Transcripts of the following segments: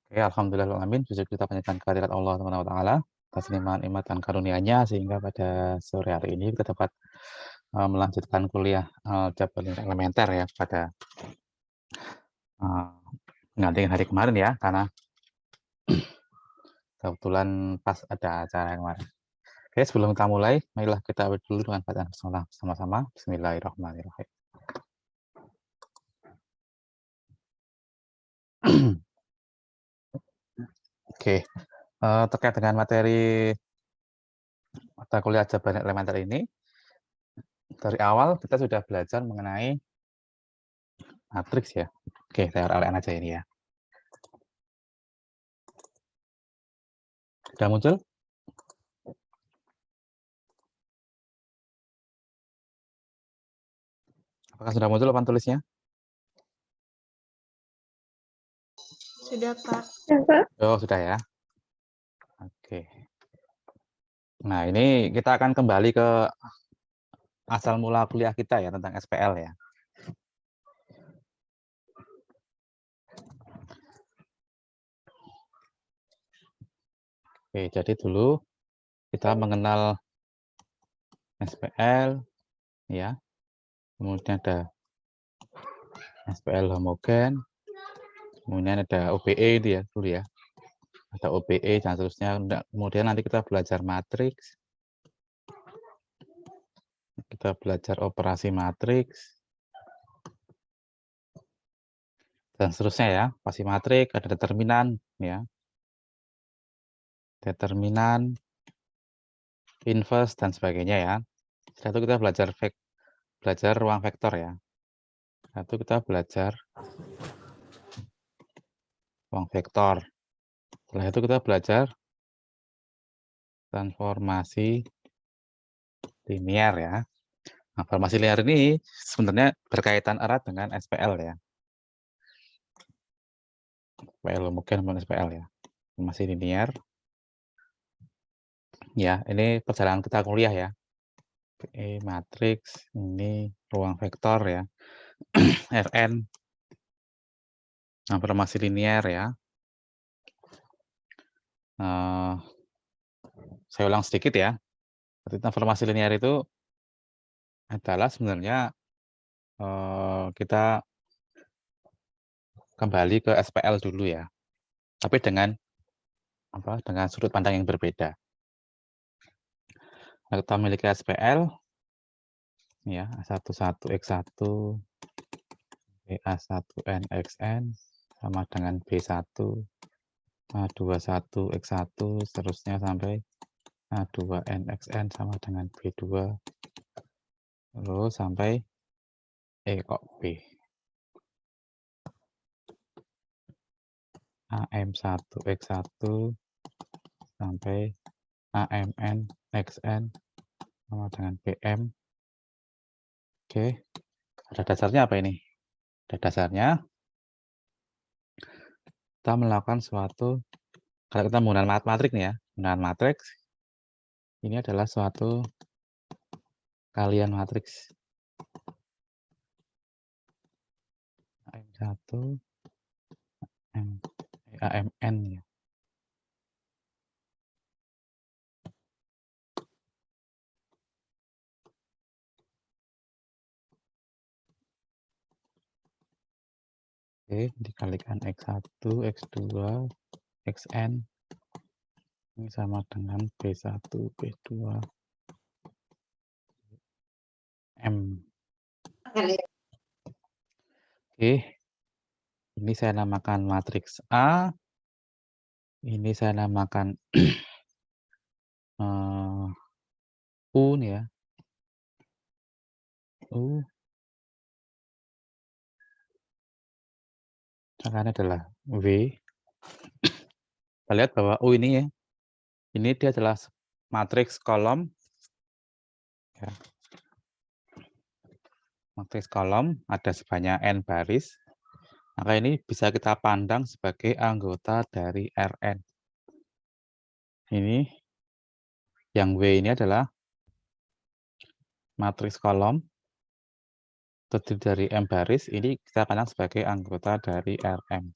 Oke, alhamdulillahirrahmanirrahim. Puji kita panjatkan kehadirat Allah Subhanahu wa taala atas nikmat dan karunia-Nya sehingga pada sore hari ini kita dapat melanjutkan kuliah aljabar elementer ya pada menggantikan hari kemarin ya, karena kebetulan pas ada acara kemarin. Oke, sebelum kita mulai, marilah kita awali dulu dengan bacaan basmalah bersama-sama. Bismillahirrahmanirrahim. Oke, terkait dengan materi mata kuliah aljabar elementer ini, dari awal kita sudah belajar mengenai matriks ya. Oke, saya uraikan aja ini ya. Sudah muncul? Apakah sudah muncul papan tulisnya? Sudah, Pak. Oh, sudah ya. Oke. Nah, ini kita akan kembali ke asal mula kuliah kita ya tentang SPL ya. Oke, jadi dulu kita mengenal SPL ya. Kemudian ada SPL homogen. Kemudian ada OBE itu ya dulu ya. Ada OBE dan seterusnya. Kemudian nanti kita belajar matriks. Kita belajar operasi matriks. Dan seterusnya ya. Operasi matriks, ada determinan ya. Determinan, inverse dan sebagainya ya. Setelah itu kita belajar ruang vektor ya. Setelah itu kita belajar ruang vektor. Setelah itu kita belajar transformasi linier ya. Nah, transformasi linier ini sebenarnya berkaitan erat dengan SPL ya. SPL mungkin SPL ya. Transformasi linier. Ya, ini perjalanan kita kuliah ya. Matriks, ini ruang vektor ya. Rn transformasi linier ya. Saya ulang sedikit ya. Transformasi linier itu adalah sebenarnya kita kembali ke SPL dulu ya. Tapi dengan sudut pandang yang berbeda. Nah, kita memiliki SPL ya, A11X1 A1NXN sama dengan B1 A21X1 seterusnya sampai A2NXN sama dengan B2 lalu sampai B AM1X1 sampai AMNXN sama dengan BM. Oke, ada dasarnya apa ini? Ada dasarnya kita melakukan suatu, kalau kita menggunakan matriks nih ya, menggunakan matriks ini adalah suatu kalian matriks AM1 AMN ya. Oke, dikalikan X1, X2, Xn ini sama dengan B1, B2, M. Oke, ini saya namakan matriks A, ini saya namakan U nih ya, U, caranya adalah W. Kita lihat bahwa U ini ya, ini dia adalah matriks kolom, ya. Matriks kolom ada sebanyak n baris, maka ini bisa kita pandang sebagai anggota dari Rn. Ini yang W ini adalah matriks kolom terdiri dari M baris, ini kita pandang sebagai anggota dari Rm.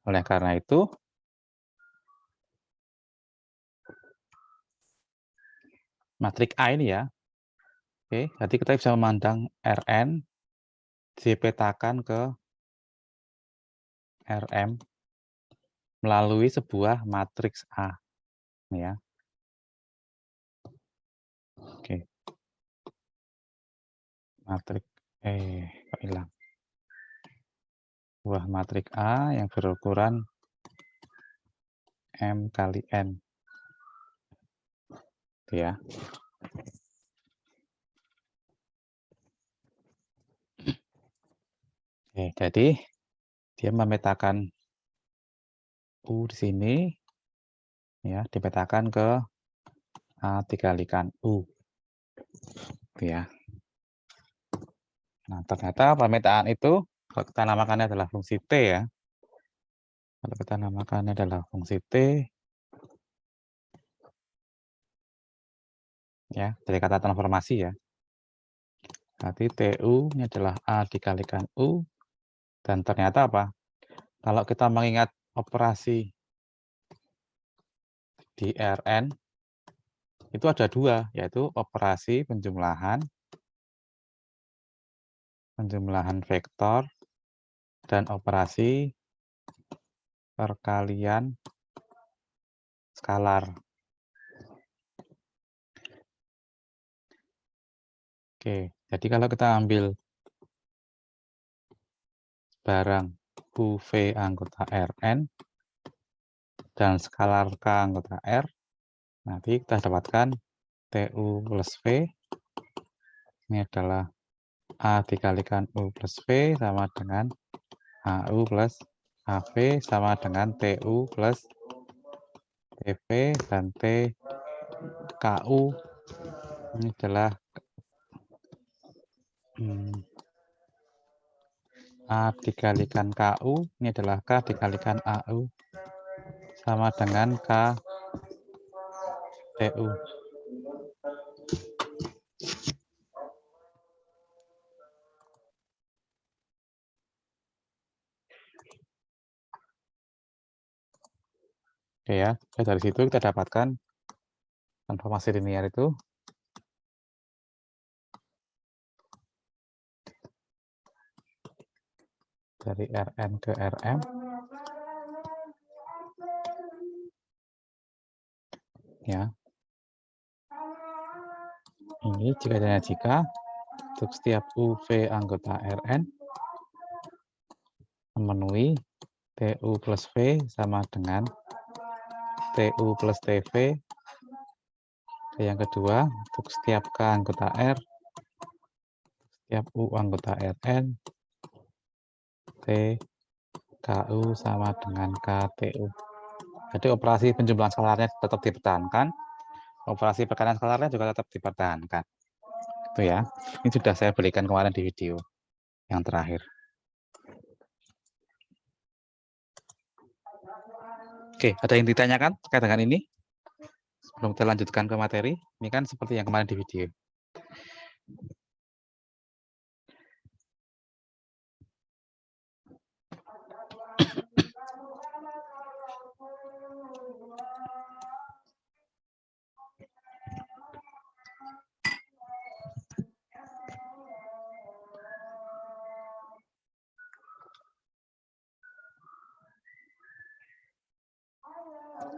Oleh karena itu, matriks A ini ya, oke, jadi kita bisa memandang Rn dipetakan ke Rm melalui sebuah matriks A, ya. Oke, matriks kok hilang? Sebuah matriks A yang berukuran M kali N, gitu ya. Oke, jadi dia memetakan U di sini, ya, dipetakan ke A dikalikan U, gitu ya. Nah, ternyata pemetaan itu kalau kita namakannya adalah fungsi T ya. Kalau kita namakannya adalah fungsi T, ya, dari kata transformasi ya. Berarti TU ini adalah A dikalikan U, dan ternyata apa? Kalau kita mengingat operasi di Rn, itu ada dua, yaitu operasi penjumlahan vektor, dan operasi perkalian skalar. Oke, jadi kalau kita ambil barang UV anggota Rn dan skalar K anggota R, nanti kita dapatkan TU plus V ini adalah A dikalikan U plus V sama dengan AU plus AV sama dengan TU plus TV, dan TKU ini adalah A dikalikan KU, ini adalah K dikalikan AU sama dengan KTU. Oke ya, dari situ kita dapatkan transformasi linear itu dari Rn ke Rm, ya. Ini jika untuk setiap UV anggota Rn memenuhi TU plus V sama dengan TU plus TV. Yang kedua, untuk setiap K anggota R, setiap U anggota Rn, TKU sama dengan KTU. Jadi operasi penjumlahan skalarnya tetap dipertahankan, operasi perkalian skalarnya juga tetap dipertahankan. Itu ya. Ini sudah saya berikan kemarin di video yang terakhir. Oke, ada yang ditanyakan terkait dengan ini? Sebelum kita lanjutkan ke materi, ini kan seperti yang kemarin di video.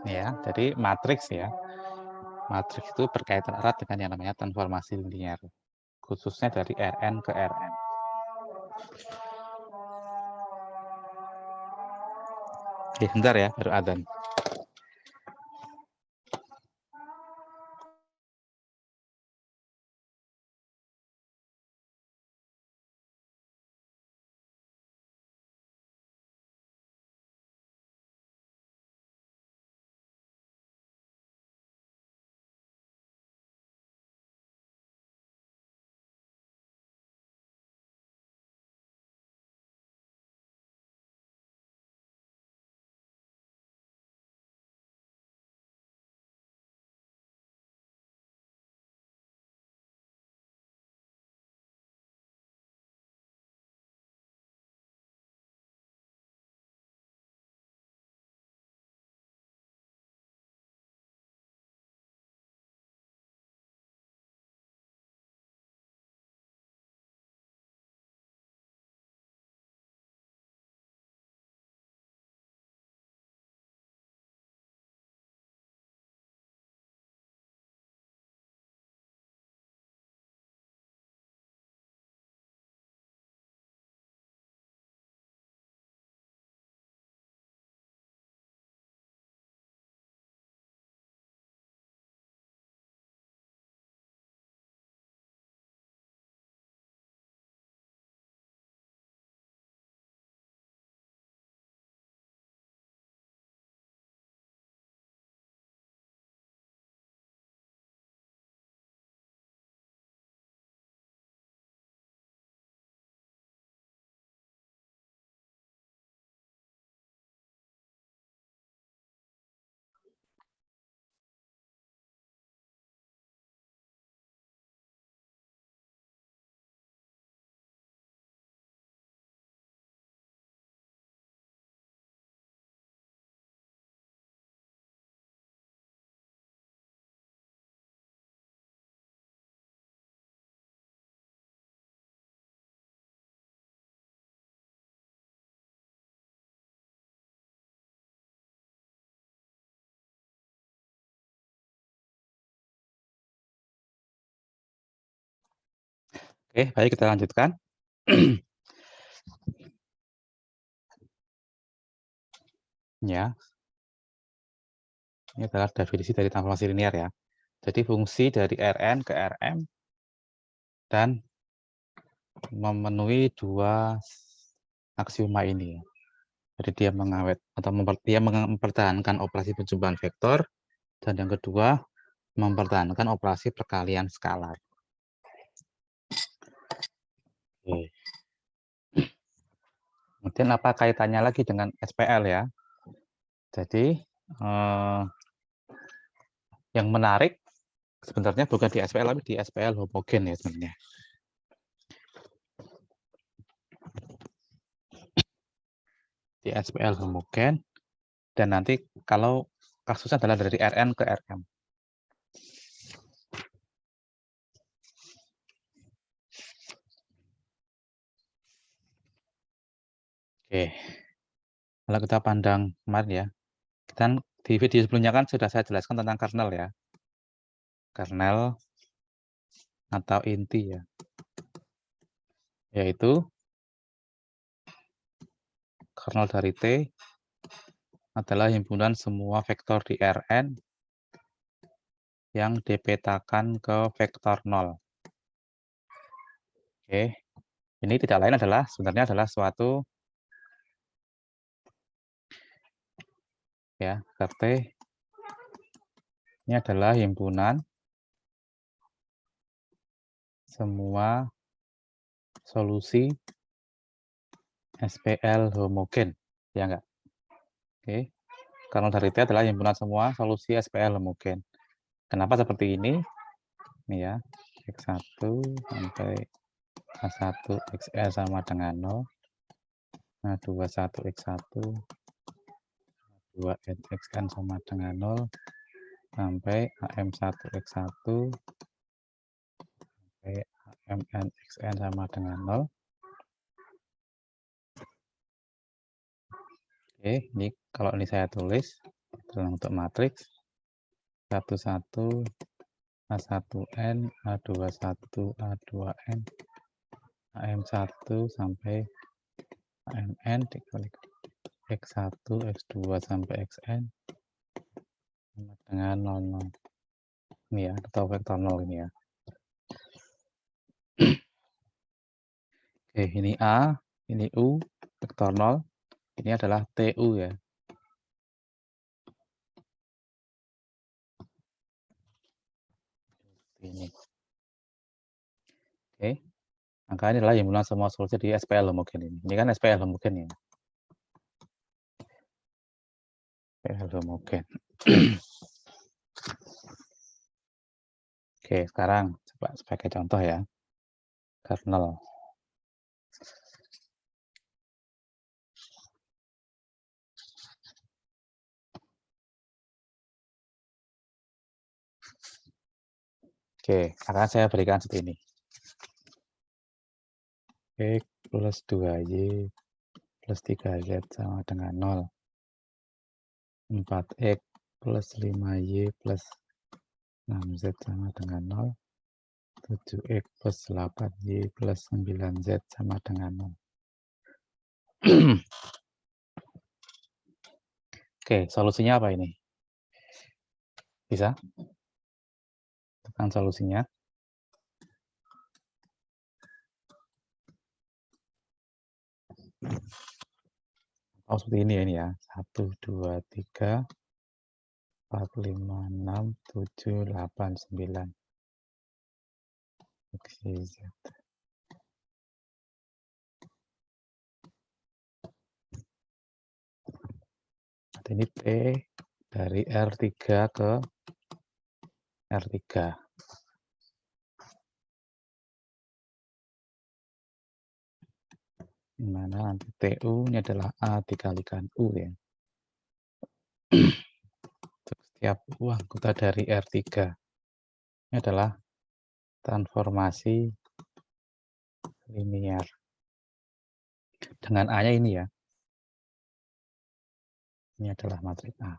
Ya, jadi matriks ya. Matriks itu berkaitan erat dengan yang namanya transformasi linear, khususnya dari Rn ke Rn. Oke, bentar ya, baru adzan. Oke, baik kita lanjutkan. Ya, ini adalah definisi dari transformasi linear ya. Jadi fungsi dari Rn ke Rm dan memenuhi dua aksioma ini. Jadi dia mengawet atau dia mempertahankan operasi penjumlahan vektor, dan yang kedua mempertahankan operasi perkalian skalar. Oke. Kemudian apa kaitannya lagi dengan SPL ya? Jadi yang menarik sebenarnya bukan di SPL tapi di SPL homogen ya sebenarnya. Di SPL homogen, dan nanti kalau kasusnya adalah dari Rn ke Rm. Oke, kalau kita pandang kemarin ya, dan di video sebelumnya kan sudah saya jelaskan tentang kernel ya, kernel atau inti ya, yaitu kernel dari T adalah himpunan semua vektor di Rn yang dipetakan ke vektor 0. Oke, ini tidak lain adalah sebenarnya adalah suatu ya, T ini adalah himpunan semua solusi SPL homogen, ya enggak? Oke, kernel dari T adalah himpunan semua solusi SPL homogen. Kenapa seperti ini? Ini ya, X1 sampai K1 XL sama dengan 0, H21 X1, H2 XN sama dengan 0, sampai AM1 X1, sampai AMN XN sama dengan 0. Oke, ini kalau ini saya tulis dalam bentuk matriks 11 A1N, A21, A2N, AM1 sampai AMN dikali X1, X2 sampai Xn sama dengan 00. Ini ya, atau vektor 0 ini ya. Oke, ini A, ini U, vektor 0. Ini adalah TU ya. Ini. Oke, maka ini adalah himpunan semua solusi di SPL homogen ini. Ini kan SPL homogen ya. SPL homogen. Oke, sekarang coba sebagai contoh ya. Kernel. Oke, akan saya berikan seperti ini. X plus 2Y plus 3Z sama dengan 0. 4X plus 5Y plus 6Z sama dengan 0. 7X plus 8Y plus 9Z sama dengan 0. Oke, solusinya apa ini? Bisa? Tekan solusinya. Oh, seperti ini ya. 1, 2, 3, 4, 5, 6, 7, 8, 9. X, Y, Z. Ini T dari R3 ke R3. Dimana nanti TU ini adalah A dikalikan U ya. Setiap U anggota dari R3. Ini adalah transformasi linear. Dengan A-nya ini ya. Ini adalah matriks A.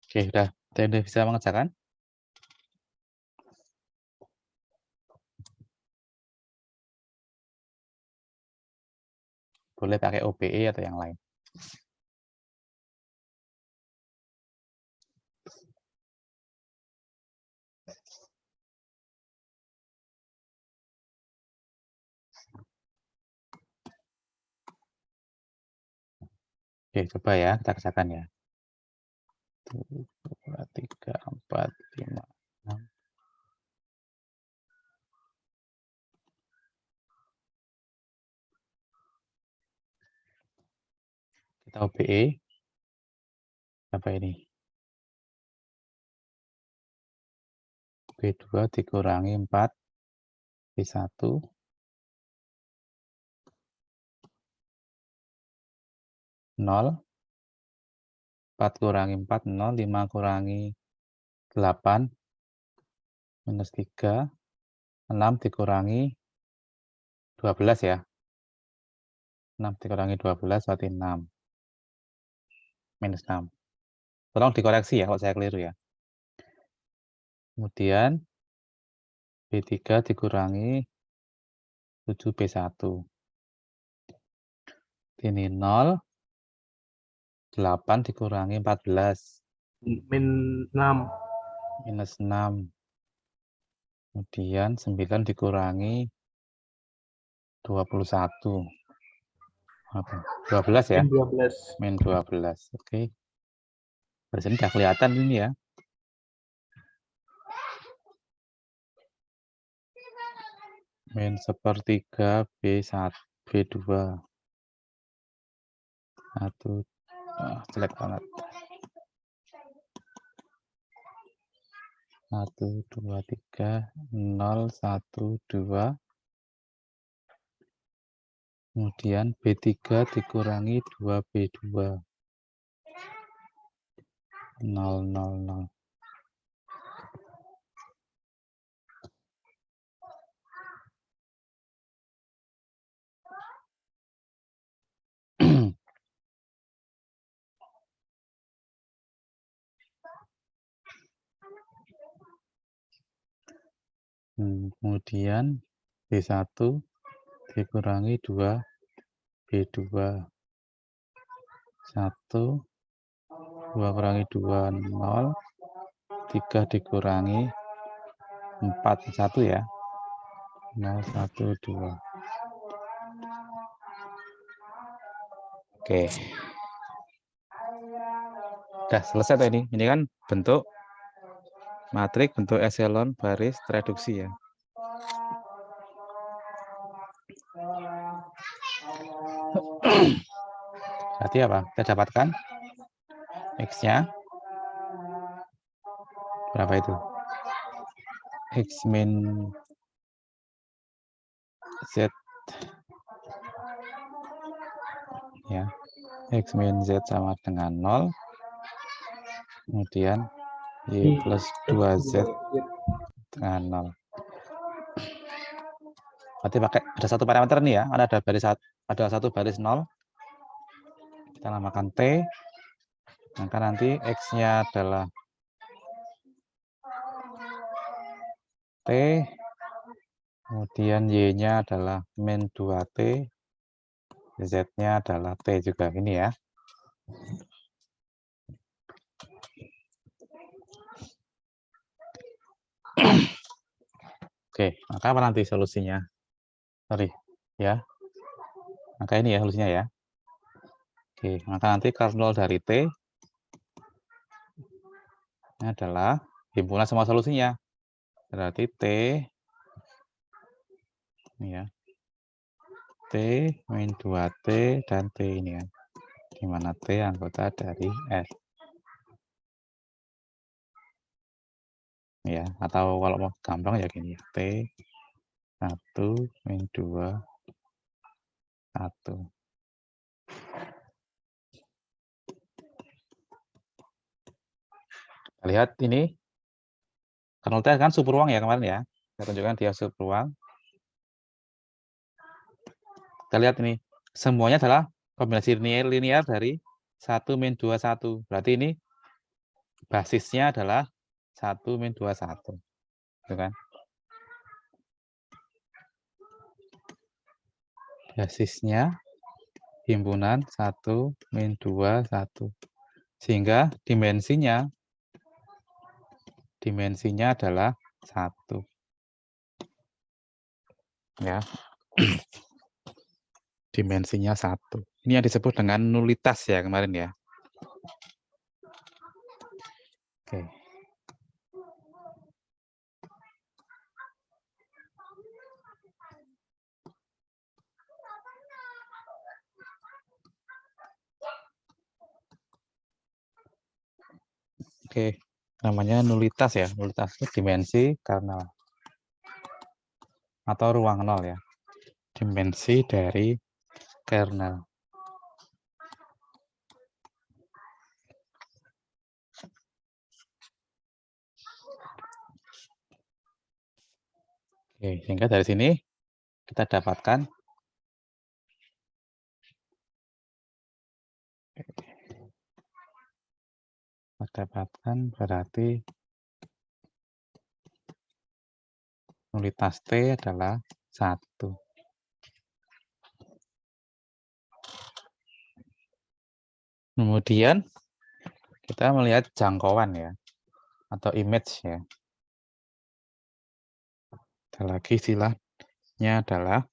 Oke, udah bisa mengerjakan? Boleh pakai OBE atau yang lain. Oke, coba ya, kita kerjakan ya. 1, 2, 3, 4, 5, 6. Kita OBE. Apa ini? B2 dikurangi 4, B1, 0, 4 kurangi 4, 0, 5 kurangi 8, minus 3, 6 dikurangi 12 ya. 6 dikurangi 12 berarti 6. Minus 6. Tolong dikoreksi ya kalau saya keliru ya. Kemudian B3 dikurangi 7B1. Ini 0, 8 dikurangi 14. Min 6. Minus 6. Kemudian 9 dikurangi 21. Apa? 12 ya? Min 12. Min 12. Oke. Dari sini sudah kelihatan ini ya. Min 1/3 B1, B2. 1, jelek banget. 1, 2, 3, 0, 1, 2. Kemudian B3 dikurangi 2B2. 0, 0, 0. Kemudian B1 dikurangi 2B2. 1, 2 kurangi 2, 0. 3 dikurangi 4, 1 ya. 0, 1, 2. Oke. Udah selesai tuh ini. Ini kan bentuk matrik, bentuk echelon, baris, reduksi ya. Berarti apa? Kita dapatkan X-nya berapa itu? X min Z ya. X min Z sama dengan 0. Kemudian Y plus 2Z dengan 0. Berarti pakai ada satu parameter nih ya. Ada satu baris 0. Kita namakan T. Maka nanti X-nya adalah T. Kemudian Y-nya adalah min 2T. Z-nya adalah T juga ini ya. Oke, maka apa nanti solusinya? Sorry, ya. Maka ini ya solusinya ya. Oke, maka nanti kernel dari T ini adalah himpunan semua solusinya. Berarti T ini ya. T min 2T dan T ini kan. Di mana T anggota dari S. Ya, atau kalau mau gampang ya gini ya. T 1 min 2 1. Kita lihat ini kernel T kan subruang ya kemarin ya. Saya tunjukkan dia subruang. Kita lihat ini semuanya adalah kombinasi linear dari 1 min 2 1. Berarti ini basisnya adalah 1 min 2, 1. Gitu kan? Basisnya himpunan 1 min 2, 1. Sehingga dimensinya adalah 1. Ya. Dimensinya 1. Ini yang disebut dengan nulitas ya kemarin ya. Oke. Oke, namanya nulitas ya. Nulitas itu dimensi kernel atau ruang nol ya. Dimensi dari kernel. Oke, sehingga dari sini kita dapatkan berarti nulitas T adalah 1. Kemudian kita melihat jangkauan ya, atau image ya. Ada lagi istilahnya adalah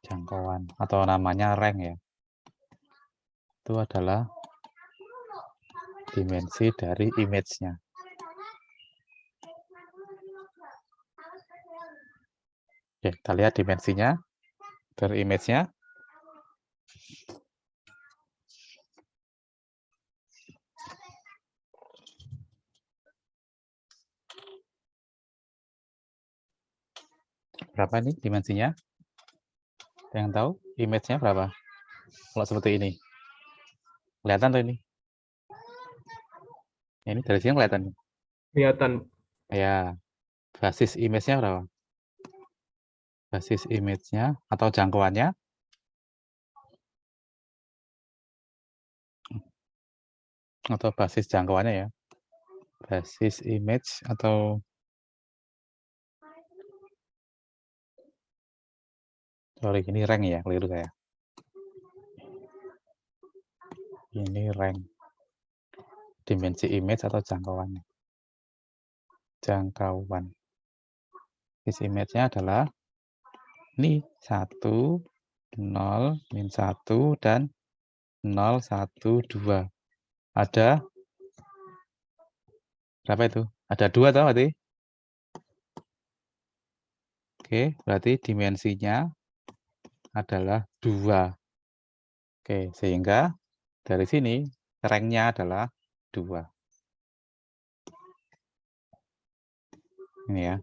jangkauan atau namanya rank ya. Itu adalah dimensi dari image-nya. Oke, kita lihat dimensinya dari image-nya. Berapa nih dimensinya? Yang tahu image-nya berapa? Kalau seperti ini. Kelihatan tuh ini? Ini dari sini kelihatan. Kelihatan. Ya, basis image-nya berapa? Basis image-nya atau jangkauannya atau basis jangkauannya ya. Basis image atau sorry, ini rank ya, keliru saya. Ini rank. Dimensi image atau jangkauannya. Jangkauan. Basis image-nya adalah ini 1, 0, min 1, dan 0, 1, 2. Ada berapa itu? Ada 2 tahu berarti? Oke, berarti dimensinya adalah 2. Oke, sehingga dari sini rank-nya adalah 2. Ini ya.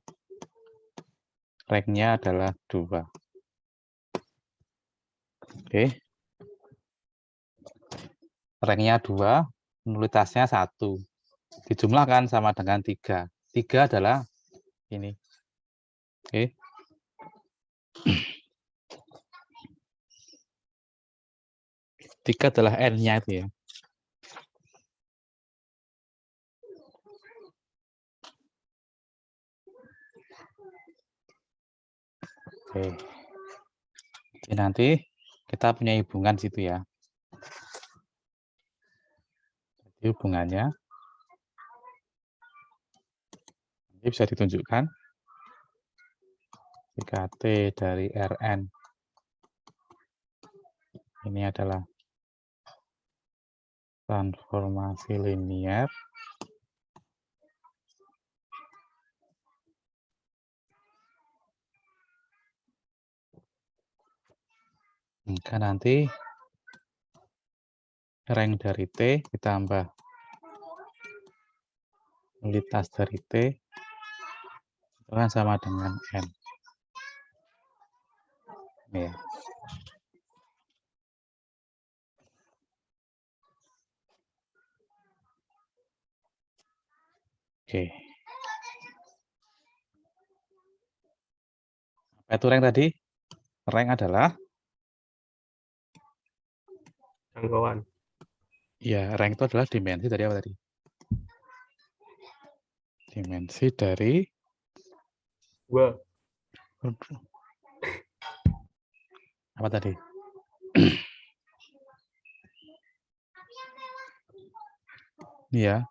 Rank-nya adalah 2. Oke. Rank-nya 2, nulitasnya 1. Dijumlahkan sama dengan 3. 3 adalah ini. Oke. 3 adalah N-nya itu ya. Oke. Jadi nanti kita punya hubungan situ ya. Jadi hubungannya ini bisa ditunjukkan. Jika T dari Rn ini adalah transformasi linier, maka nanti rank dari T ditambah nulitas dari T itu kan sama dengan N. Ya. Oke. Apa itu rank tadi? rank adalah jangkauan. ya, rank itu adalah dimensi dari apa tadi? Dimensi dari 2. apa tadi? Iya.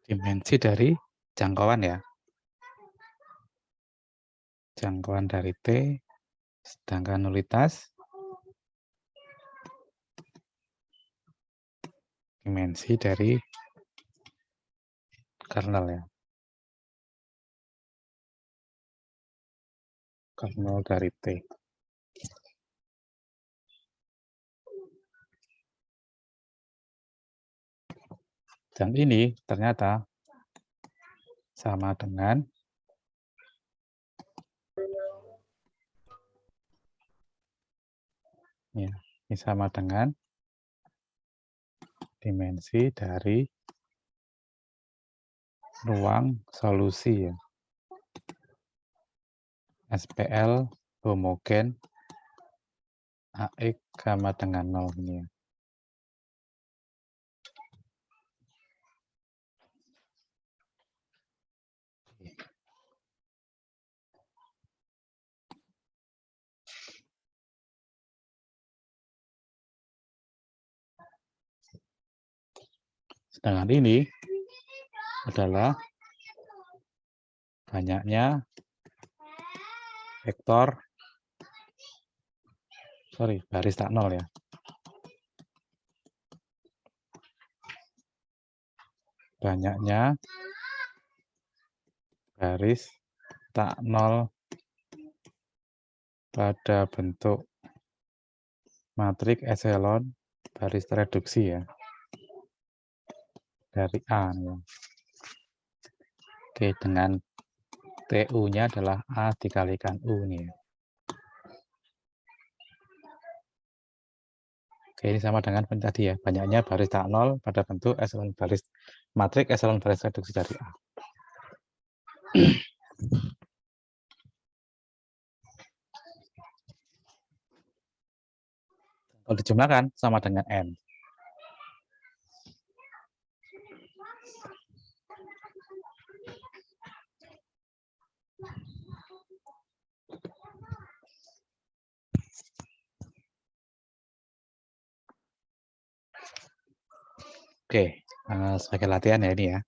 Dimensi dari jangkauan ya. Jangkauan dari T, sedangkan nulitas dimensi dari kernel ya. Kernel dari T. Dan ini ternyata sama dengan ya, ini sama dengan dimensi dari ruang solusi ya. SPL homogen AX sama dengan 0 ini ya. Sedangkan ini adalah banyaknya vektor, baris tak nol ya. Banyaknya baris tak nol pada bentuk matriks echelon baris reduksi ya. Dari A. Ya. Oke, dengan TU-nya adalah A dikalikan U nih. Oke, ini sama dengan tadi ya, banyaknya baris tak nol pada bentuk echelon baris matriks echelon baris reduksi dari A. Kalau dijumlahkan sama dengan N. Oke, sebagai latihan ya ini ya.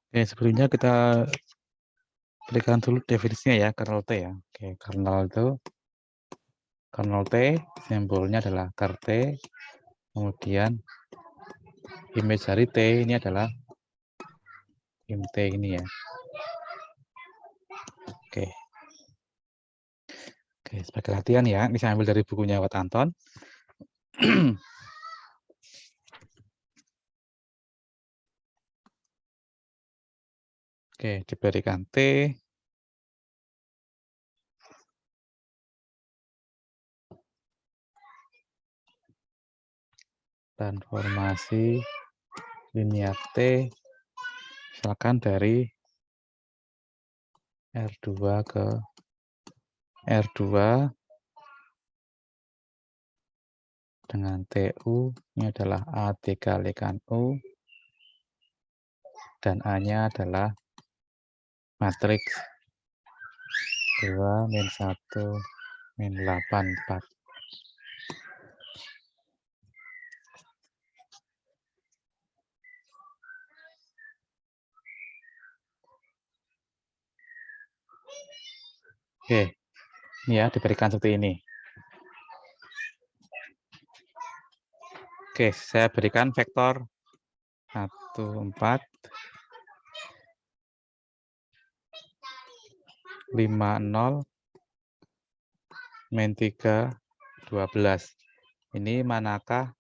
Oke, sebelumnya kita berikan dulu definisinya ya, kernel T ya. Oke, kernel T simbolnya adalah ker T, kemudian image dari T ini adalah im T ini ya. Oke. Oke, sebagai latihan ya, ini saya ambil dari bukunya Wat Anton. Oke, diberikan T, transformasi linear T, misalkan dari R2 ke R2 dengan TU, ini adalah A dikalikan U, dan A-nya adalah matriks 2 min 1 min 8 4. Oke, Ini ya, diberikan seperti ini. Oke, saya berikan vektor 1, 4, 5, 0, min 3, 12. Ini manakah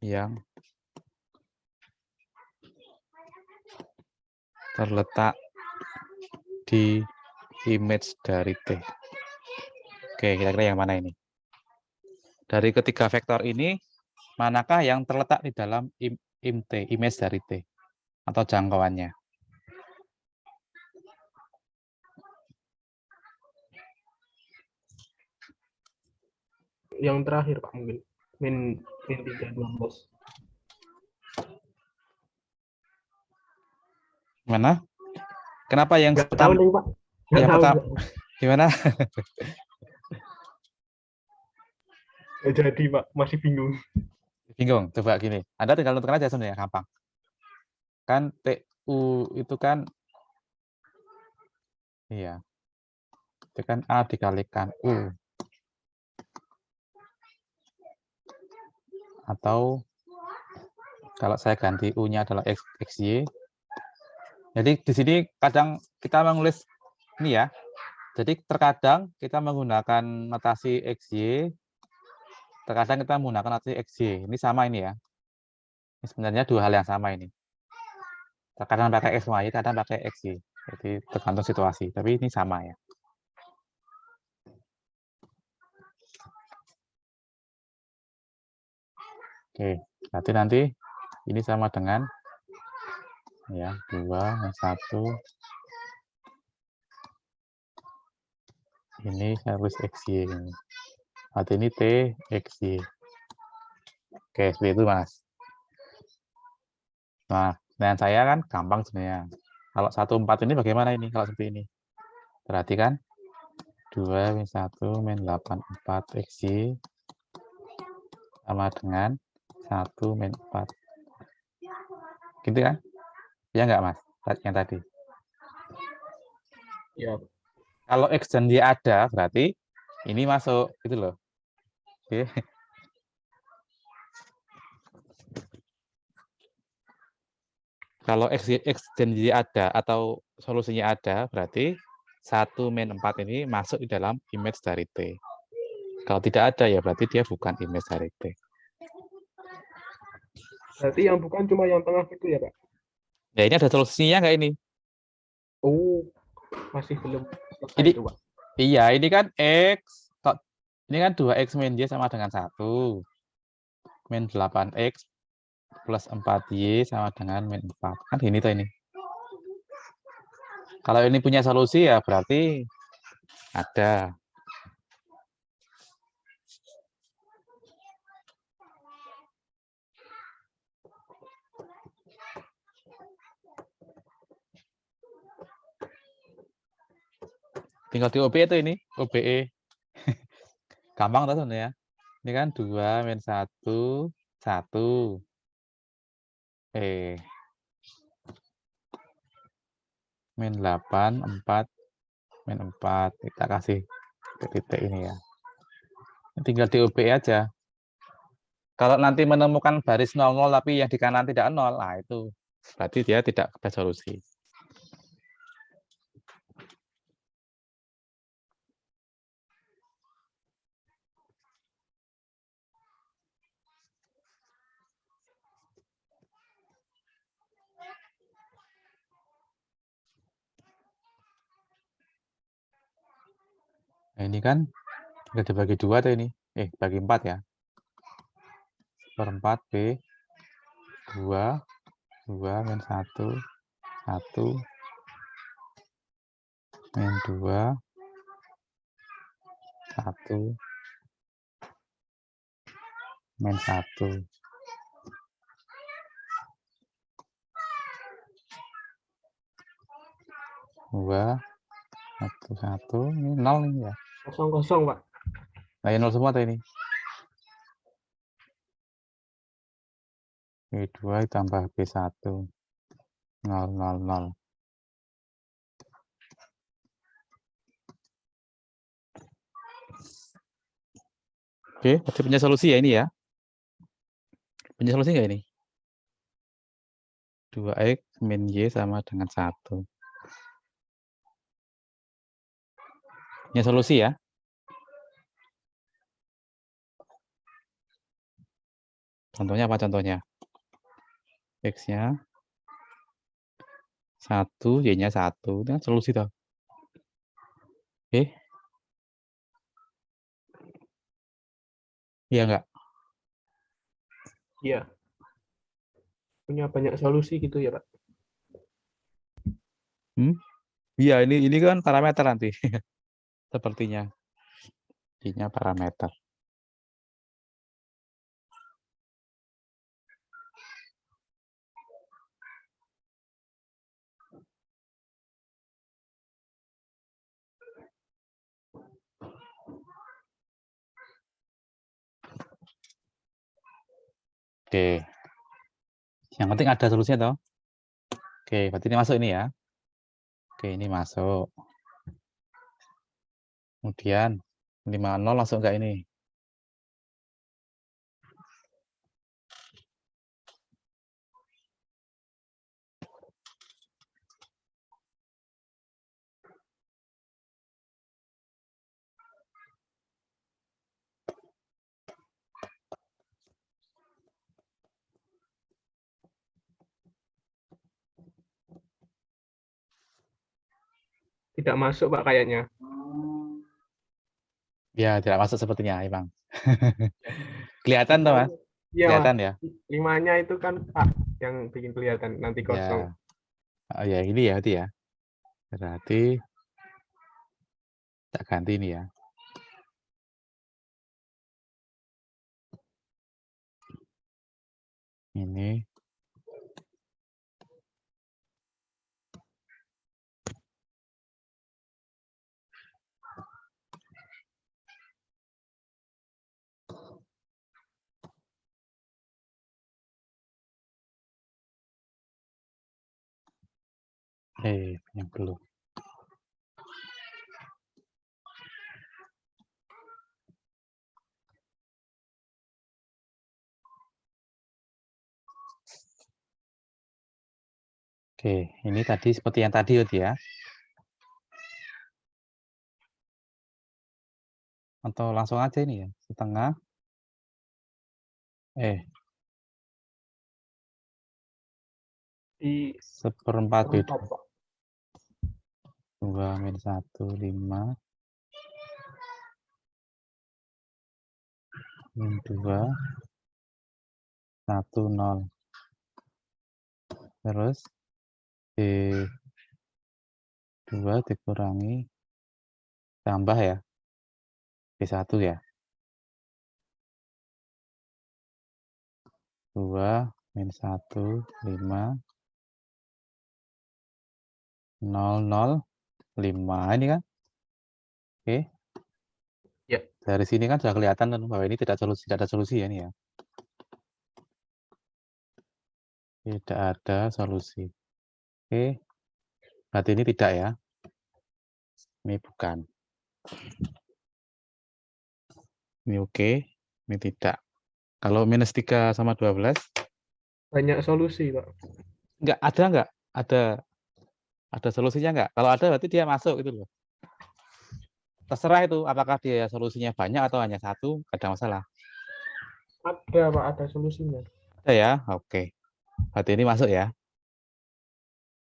yang terletak di image dari T? Oke, kira-kira yang mana ini? Dari ketiga vektor ini, manakah yang terletak di dalam T, image dari T, atau jangkauannya? Yang terakhir Pak mungkin min 3 12. Mana? Kenapa yang Nggak tahu pertama? nih Pak. Nggak Yang tahu. pertama gimana? Nggak jadi Pak, masih bingung. Bingung. Coba gini. Anda tinggal tentukan aja sebenarnya, gampang. Kan TU itu kan, iya, itu kan A dikalikan U. Atau kalau saya ganti U-nya adalah XY. Jadi di sini kadang kita menulis ini ya. Jadi terkadang kita menggunakan notasi XY, terkadang kita menggunakan notasi XY. Ini sama ini ya. Ini sebenarnya dua hal yang sama ini. Terkadang pakai XY, kadang pakai XY. Jadi tergantung situasi. Tapi ini sama ya. Oke, berarti nanti ini sama dengan ya 2 1. Ini saya tulis XY. Berarti ini T XY. Oke, seperti itu Mas. Nah, dengan saya kan gampang sebenarnya. Kalau 1 4 ini bagaimana ini kalau seperti ini? Perhatikan 2 min 1 min 8 4 XY sama dengan 1 min 4. Gitu kan? Ya enggak Mas? Yang tadi. Ya. Kalau X dan Y ada, berarti ini masuk gitu loh. Oke. Kalau X dan Y ada atau solusinya ada, berarti 1 min 4 ini masuk di dalam image dari T. Kalau tidak ada, ya berarti dia bukan image dari T. Berarti yang bukan cuma yang tengah itu ya Pak? Ya ini ada solusinya nggak ini? Oh, masih belum selesai Ini, itu Pak. iya, ini kan X. Ini kan 2X min Y sama dengan 1. Min 8X plus 4Y sama dengan min 4. Kan ini tuh ini. Kalau ini punya solusi ya berarti ada. Tinggal di OBE itu ini, OBE. Gampang tuh sebenarnya. Ini kan 2 min 1, 1. Min 8, 4, min 4. Kita kasih titik ini ya. Tinggal di OBE aja. Kalau nanti menemukan baris 00 tapi yang di kanan tidak 0, nah itu berarti dia tidak ada solusi. Nah, ini kan udah dibagi 2 tuh ini. Bagi 4 ya. Per 4 B 2, 2 min 1, 1 min 2, 1 min 1. 2, 1, 1, ini 0 ini ya. 0 Pak. Nah, 0 semua tuh ini. B2 tambah B1. 0, 0, 0. Oke, berarti punya solusi ya ini ya? Punya solusi nggak ini? 2x min y sama dengan 1. Punya solusi ya? Contohnya apa contohnya? X-nya 1, y-nya 1. Itu kan solusi toh. Oke, iya nggak? Iya. Punya banyak solusi gitu ya, Pak. Iya, ini kan parameter nanti. Sepertinya. Y-nya parameter. Oke. Yang penting ada solusinya toh. Oke, berarti ini masuk ini ya. Oke, ini masuk. Kemudian 50 langsung enggak ini? Tidak masuk, Pak, kayaknya. Ya, tidak masuk sepertinya, Bang. Kelihatan toh, Mas? Iya, Mas. Kelihatan ya? 5-nya itu kan A yang bikin kelihatan nanti kosong. Ya. Oh ya, ini ya berarti ya. Berarti tak ganti ini ya. Ini yang belum. Oke, ini tadi seperti yang tadi ya. Atau langsung aja ini ya, setengah. Di 1/4 B2. 4, Pak. 2 min 1, 5. Min 2, 1, 0. Terus B2 dikurangi tambah ya. B1 ya. 2 min 1, 5. 0, 0, 5. Ini kan? Oke. Ya. Dari sini kan sudah kelihatan kan bahwa ini tidak ada solusi ya ini ya. Tidak ada solusi. Oke. Berarti ini tidak ya. Ini bukan. Ini oke. Ini tidak. Kalau minus 3 sama 12. Banyak solusi, Pak. Enggak? Ada solusinya enggak? Kalau ada berarti dia masuk gitu loh. Terserah itu apakah dia solusinya banyak atau hanya satu, enggak ada masalah. Ada, Pak, ada solusinya. Ada ya? Oke. Berarti ini masuk ya.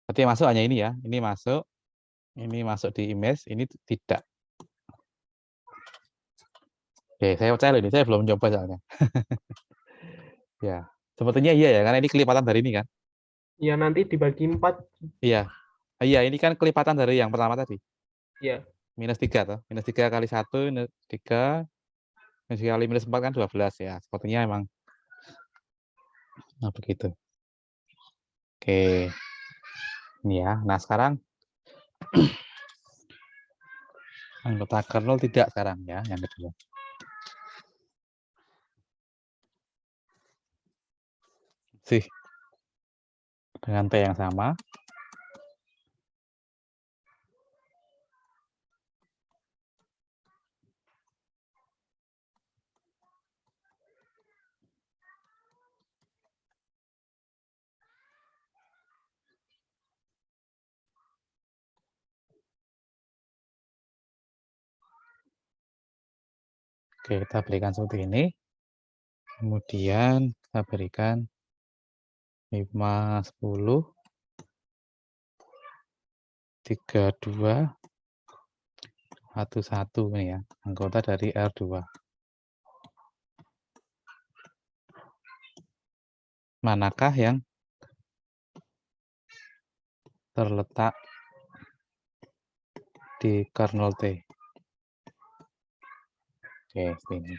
Berarti yang masuk hanya ini ya. Ini masuk di image, ini tidak. Oke, saya percaya loh ini, saya belum mencoba soalnya. Ya, sepertinya iya ya, karena ini kelipatan dari ini kan. Ya, nanti dibagi 4. Iya. Iya, ini kan kelipatan dari yang pertama tadi. Ya. Minus 3 toh. Minus 3 kali 1, minus 3. Minus 3 kali minus 4 kan 12 ya. Sepertinya emang begitu. Oke. Ini ya. Nah, sekarang anggota kernel tidak sekarang ya, yang kedua. Sih. Dengan T yang sama. Oke, kita berikan seperti ini. Kemudian kita berikan 5, 10, 3, 2, 1, 1 ini ya, anggota dari R2. Manakah yang terletak di kernel T? Oke, ini.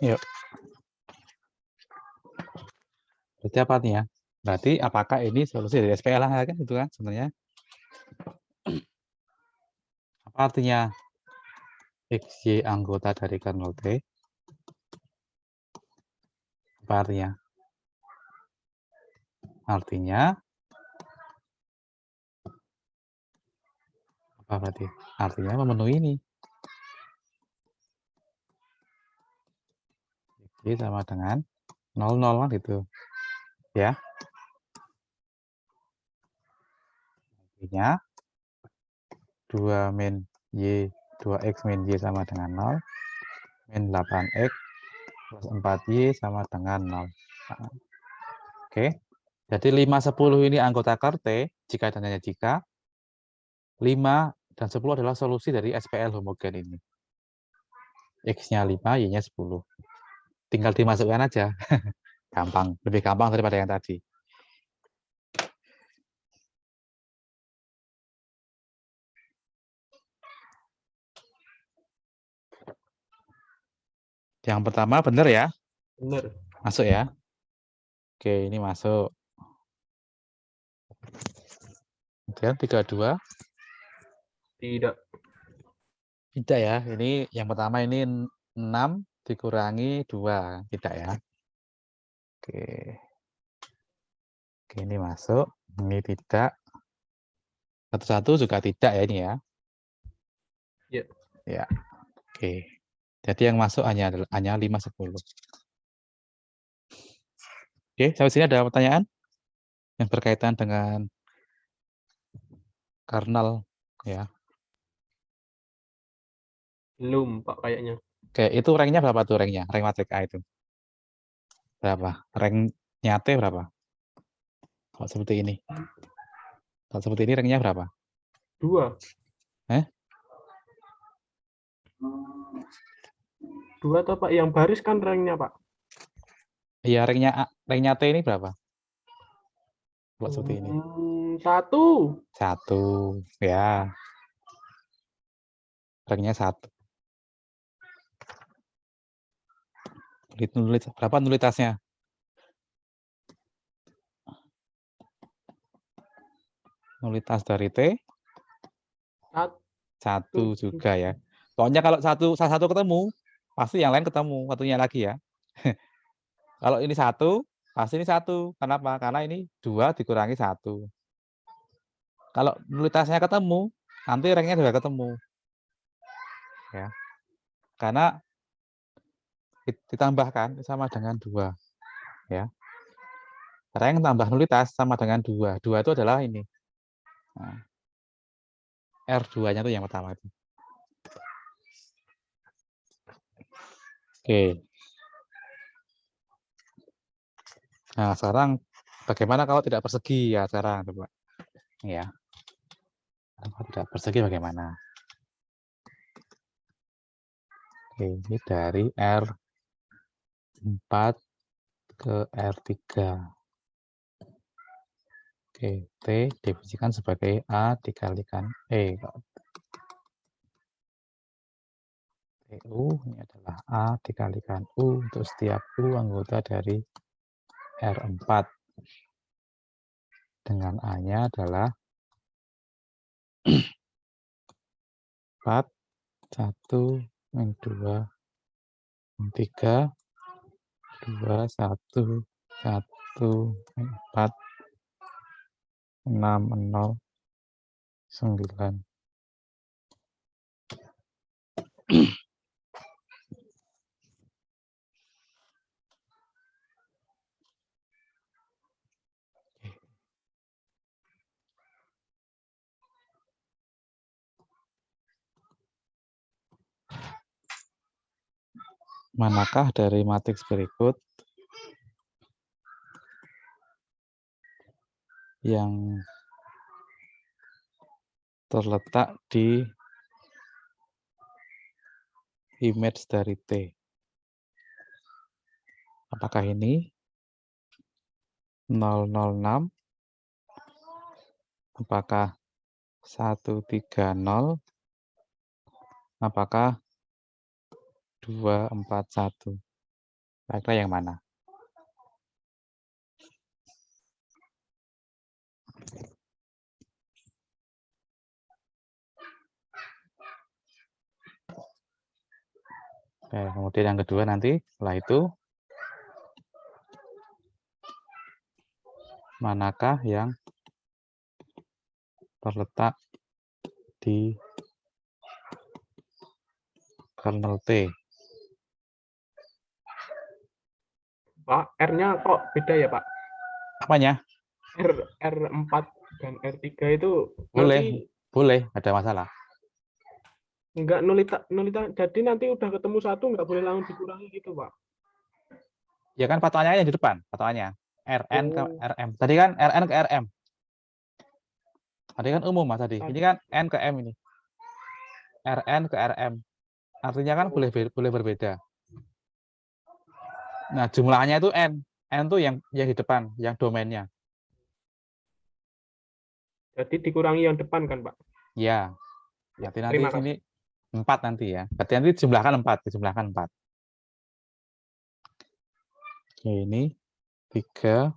Yuk. Berarti apa nih ya? Berarti apakah ini solusi dari SPL kan itu kan sebenarnya? Apa artinya XY anggota dari kernel T? Apa artinya? Artinya apa berarti? Artinya memenuhi ini. X sama dengan 00 kan gitu. Ya. Artinya 2 min Y, 2X min Y sama dengan 0. Min 8X plus 4Y sama dengan 0. Oke. Jadi 5, 10 ini anggota KER-T, jika dan hanya jika 5 dan 10 adalah solusi dari SPL homogen ini. X-nya 5, Y-nya 10. Tinggal dimasukkan aja. Gampang, lebih gampang daripada yang tadi. Yang pertama benar ya? Benar. Masuk ya? Oke, ini masuk. Kemudian 32. Tidak. Tidak ya, ini yang pertama ini 6 dikurangi 2. Tidak ya? Oke. Oke, ini masuk. Ini tidak. 1 juga tidak ya ini ya? Ya. Ya. Oke. Jadi yang masuk hanya 5, 10. Oke, sampai sini ada pertanyaan yang berkaitan dengan kernel ya. Belum, Pak, kayaknya. Oke, itu ranknya berapa tuh ranknya? Rank matrik A itu. Berapa? Ranknya T berapa? Kalau seperti ini. Kalau seperti ini ranknya berapa? 2. Eh? 2 atau Pak? Yang baris kan ranknya, Pak. Iya, ranknya T ini berapa? Kalau seperti ini. 1. 1. Ya. Ranknya 1. Berapa nulitasnya? Nulitas dari T? 1 juga ya. Pokoknya kalau salah satu ketemu, pasti yang lain ketemu satunya lagi ya. Kalau ini 1, pasti ini 1. Kenapa? Karena ini 2 dikurangi 1. Kalau nulitasnya ketemu, nanti ranknya juga ketemu. Ya. Karena ditambahkan sama dengan 2. Ya. Rank tambah nulitas sama dengan 2. 2 itu adalah ini. Nah, R2-nya itu yang pertama itu. Oke. Nah, sekarang bagaimana kalau tidak persegi ya sekarang coba. Ya. Kalau tidak persegi bagaimana? Oke, ini dari R4 ke R3. Oke, T definisikan sebagai A dikalikan E. U ini adalah A dikalikan U untuk setiap U anggota dari R4. Dengan A-nya adalah 4, 1, min 2, min 3, 2, 1, 1. 4, 6, 0, 9. Manakah dari matriks berikut yang terletak di image dari T? Apakah ini 006? Apakah 130? Apakah 241? Kira-kira yang mana? Oke, kemudian yang kedua nanti setelah itu manakah yang terletak di kernel T? Pak, R-nya kok beda ya, Pak? Apanya? R4 dan R3 itu Boleh, nanti boleh, ada masalah. nggak nulita, jadi nanti udah ketemu satu nggak boleh langsung dikurangi gitu, Pak. Ya kan patokannya yang di depan, patokannya. RN ke Oh, RM. Tadi kan RN ke RM. Tadi kan umum Mas tadi. Ini kan N ke M ini. RN ke RM. Artinya kan boleh berbeda. Nah, jumlahnya itu N. N itu yang di depan, yang domainnya. jadi dikurangi yang depan kan, Pak? Ya. Ya, Nanti terima sini kasih. 4 nanti ya. Berarti nanti dijumlahkan 4, dijumlahkan 4. Oke, ini 3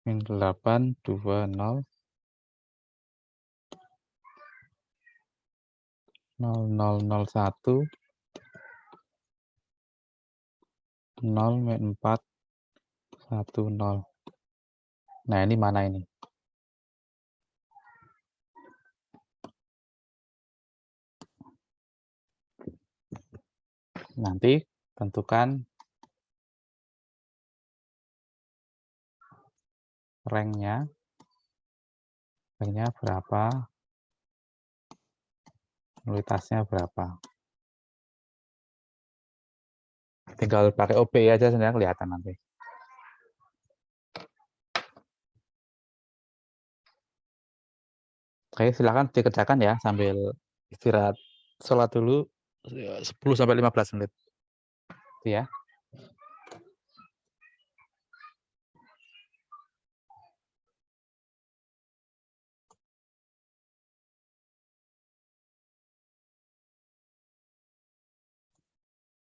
min 8 2 0 0 0 0 1 0 min 4 1 0. Nah, ini mana ini? Nanti tentukan ranknya berapa, nulitasnya berapa. Tinggal pakai OP aja sebenarnya kelihatan nanti. Oke, silakan dikerjakan ya sambil istirahat sholat dulu 10 sampai 15 menit. Itu ya.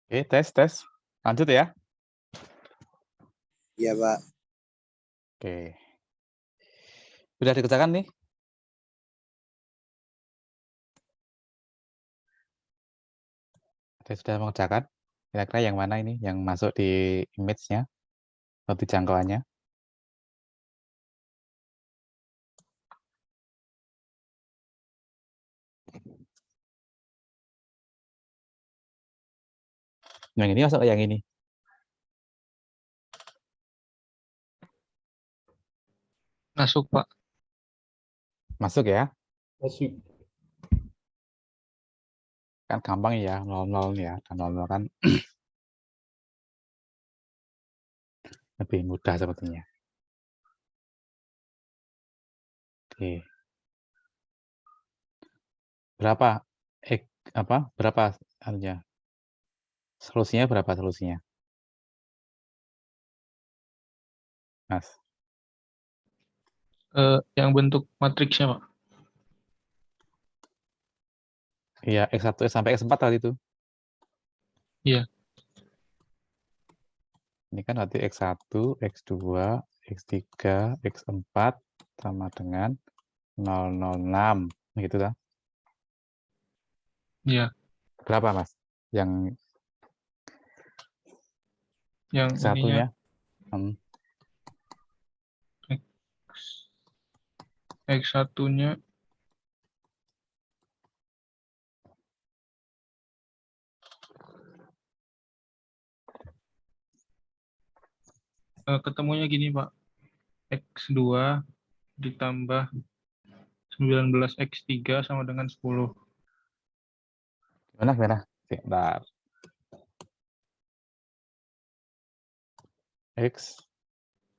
Oke, tes. Lanjut ya. Iya, Pak. Oke. Sudah dikerjakan nih? Sudah mengerjakan? Kira-kira yang mana ini yang masuk di image-nya atau di jangkauannya? Yang ini masuk ke yang ini? Masuk, Pak. Masuk ya? Masih. Kan gampang ya, 00 ya. Dan 00 kan lebih mudah sepertinya. Oke. Berapa berapa anunya? Solusinya berapa solusinya? Mas. Yang bentuk matriksnya, Pak. Iya, X1 sampai X4 tadi itu. Iya. Ini kan nanti X1, X2, X3, X4 sama dengan 006. Gitu kan? Iya. Berapa, Mas? Yang Yang ininya satunya? X1-nya ketemunya gini, Pak. X2 ditambah 19X3 sama dengan 10. Gimana? Bentar. X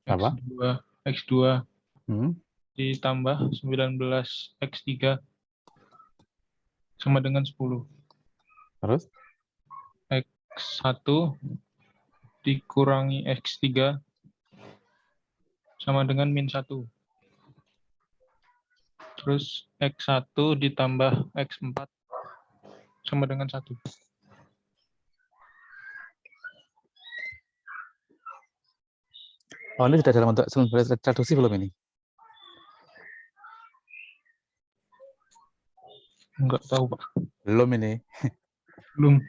apa? X2 Hmm? ditambah 19X3 sama dengan 10. Terus? X1 dikurangi X3 sama dengan -1. Terus X1 ditambah X4 sama dengan 1. Oh, ini sudah dalam bentuk reduksi belum ini? Enggak tahu, Pak. Belum ini. Belum.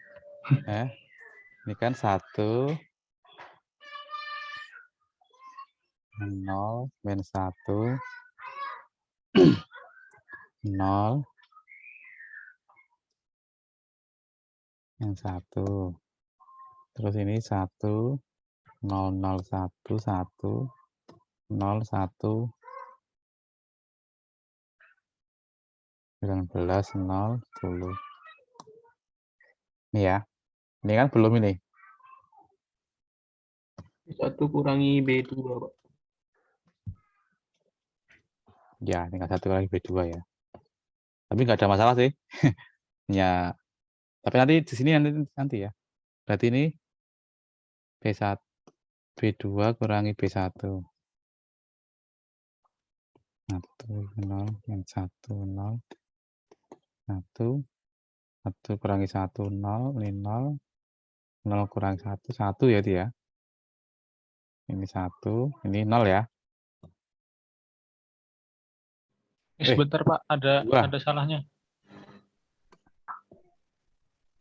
Ini kan 1, 0, min 1, 0, yang 1. Terus ini 1, 0, 0, 1, 1, 0, 1, 19, 0, 10. Ini ya. Ini kan belum ini. B1 kurangi B2, Pak. Ya, tinggal 1 lagi B2 ya. Tapi nggak ada masalah sih. Ya, tapi nanti di sini nanti ya. Berarti ini B1, B2 kurangi B1. 1, 0, yang 1, 0, 1, 1 kurangi 1, 0, ini 0, 0 kurangi 1, 1 ya dia. Ini 1, ini 0 ya. Sebentar, Pak, ada 2. salahnya.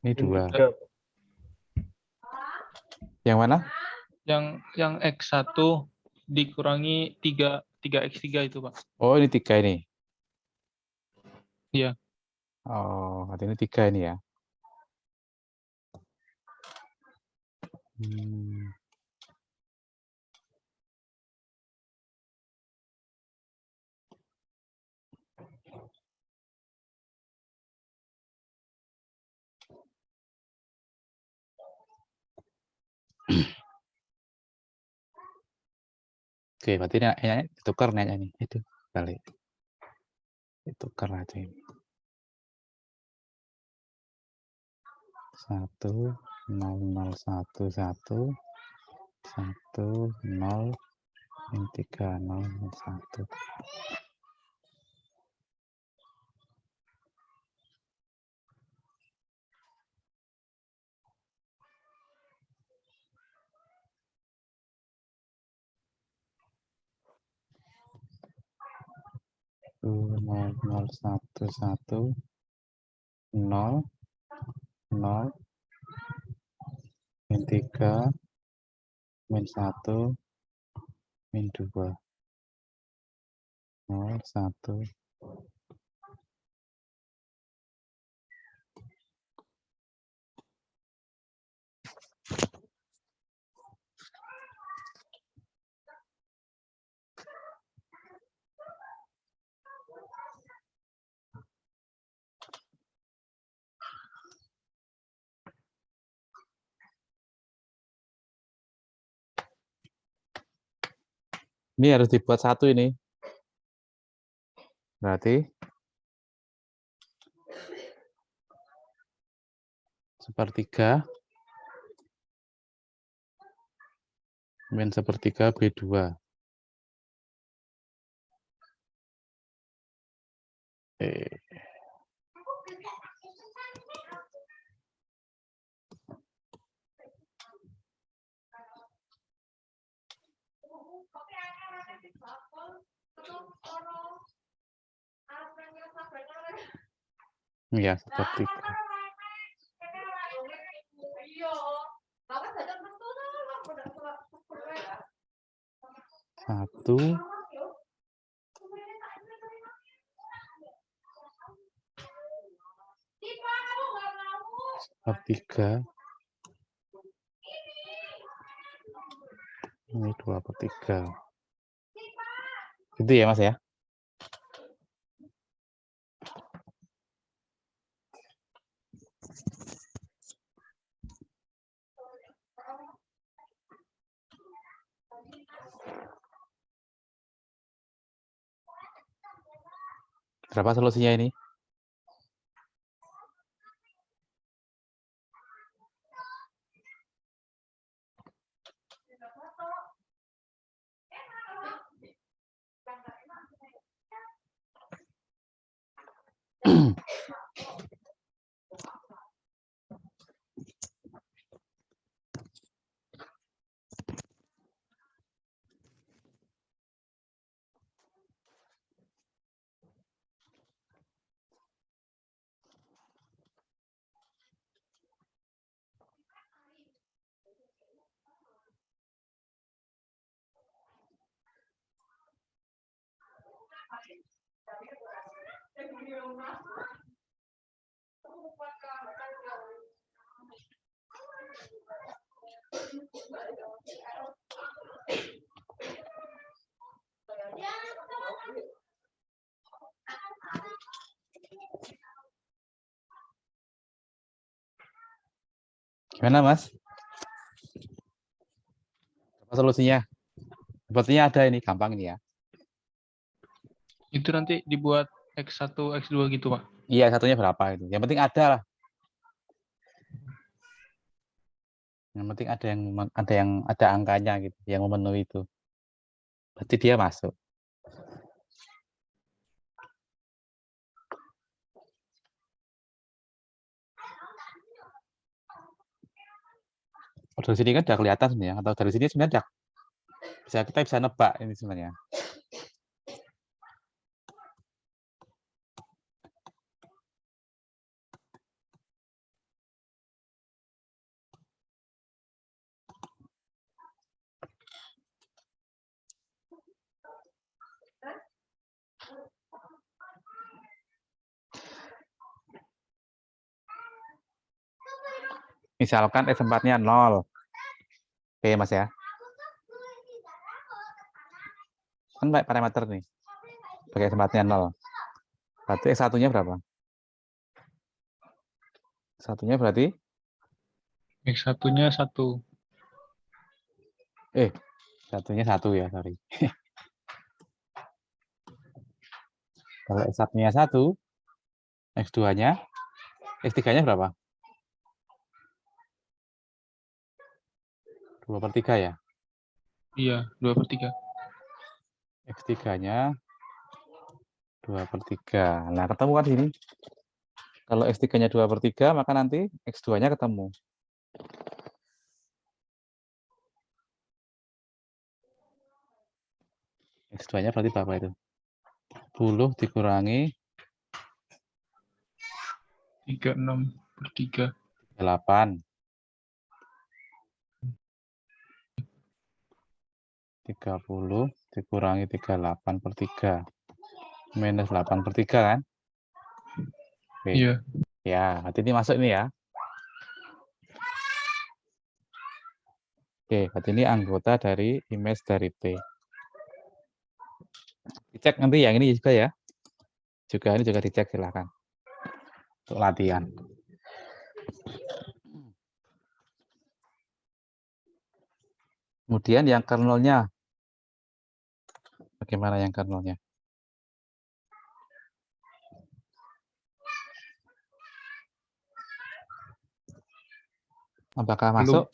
Ini 2. N3. Yang mana? Yang X1 dikurangi 3X3 itu, Pak. Oh, ini 3 ini. Iya. Oh, berarti ini 3 ini ya. Oke, berarti ini ditukar nanya nih. Itu balik. Ditukar aja ini. 1, 0, 0, 1, 1, 1, 0, ini 3, 0, 1. Nol, 0, 1, 1, 0, 0, min 3, min 1, min 2. 0, 1. Ini harus dibuat 1 ini. Berarti sepertiga min sepertiga B2. Ya, sepertiga. 1, 2/3. Ini 2/3. Gitu ya, Mas ya? Berapa solusinya ini? Gimana, Mas? Apa solusinya? Sepertinya ada ini, gampang ini ya. Itu nanti dibuat X1, X2 gitu, Pak. Iya, satunya berapa itu. Yang penting ada lah. Yang penting ada angkanya gitu, yang memenuhi itu. Berarti dia masuk. Oh, dari sini kan udah kelihatan sebenarnya, atau dari sini sebenarnya kita bisa nebak ini sebenarnya. Misalkan S4-nya 0. Oke, Mas ya. Kan baik parameter nih. Pakai S4-nya 0. Berarti S1-nya berapa? Satunya berarti? X1-nya 1. Satunya 1 ya, sorry. Kalau S1-nya 1, X2-nya, X3-nya berapa? 2/3 ya? Iya, 2/3. X3-nya 2/3. Nah, ketemu kan sini. Kalau X3-nya 2/3, maka nanti X2-nya ketemu. X2-nya berarti berapa itu? 10 dikurangi 36/3. 8. 30 dikurangi 38/3. Minus 8/3 kan? Oke. Iya. Ya, berarti ini masuk ini ya. Oke, berarti ini anggota dari image dari T. Dicek nanti yang ini juga ya. Ini juga dicek silahkan. Untuk latihan. Kemudian yang kernelnya. Bagaimana yang kernelnya? Apakah masuk?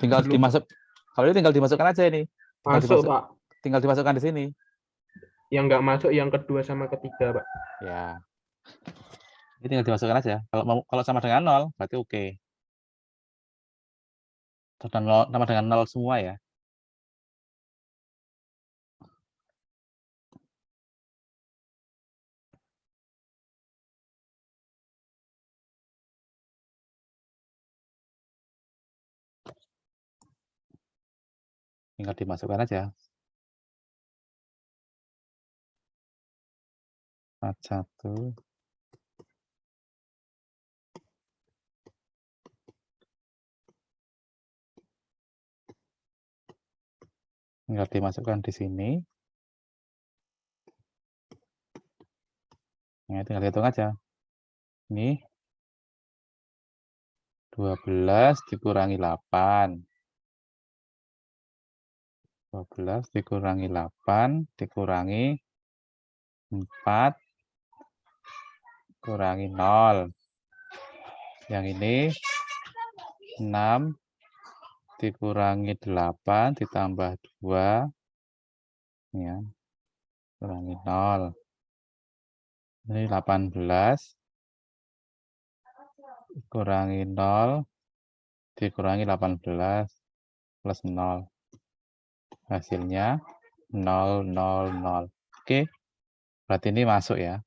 Tinggal Belum, dimasuk. Kalau ini tinggal dimasukkan aja ini. masuk, Pak. Tinggal dimasukkan di sini. Yang nggak masuk yang kedua sama ketiga, Pak. Ya. Ini tinggal dimasukkan aja. Kalau sama dengan 0, berarti oke. Sama dengan 0 semua ya. Tinggal dimasukkan aja. 41. Tinggal dimasukkan di sini. Nah, tinggal hitung aja. Ini 12 dikurangi 8. 12 dikurangi 8 dikurangi 4 kurangi 0. Yang ini 6 dikurangi 8 ditambah 2 ya, kurangi 0. Ini 18 kurangi 0 dikurangi 18 plus 0. Hasilnya 0, 0, 0. Oke, berarti ini masuk ya.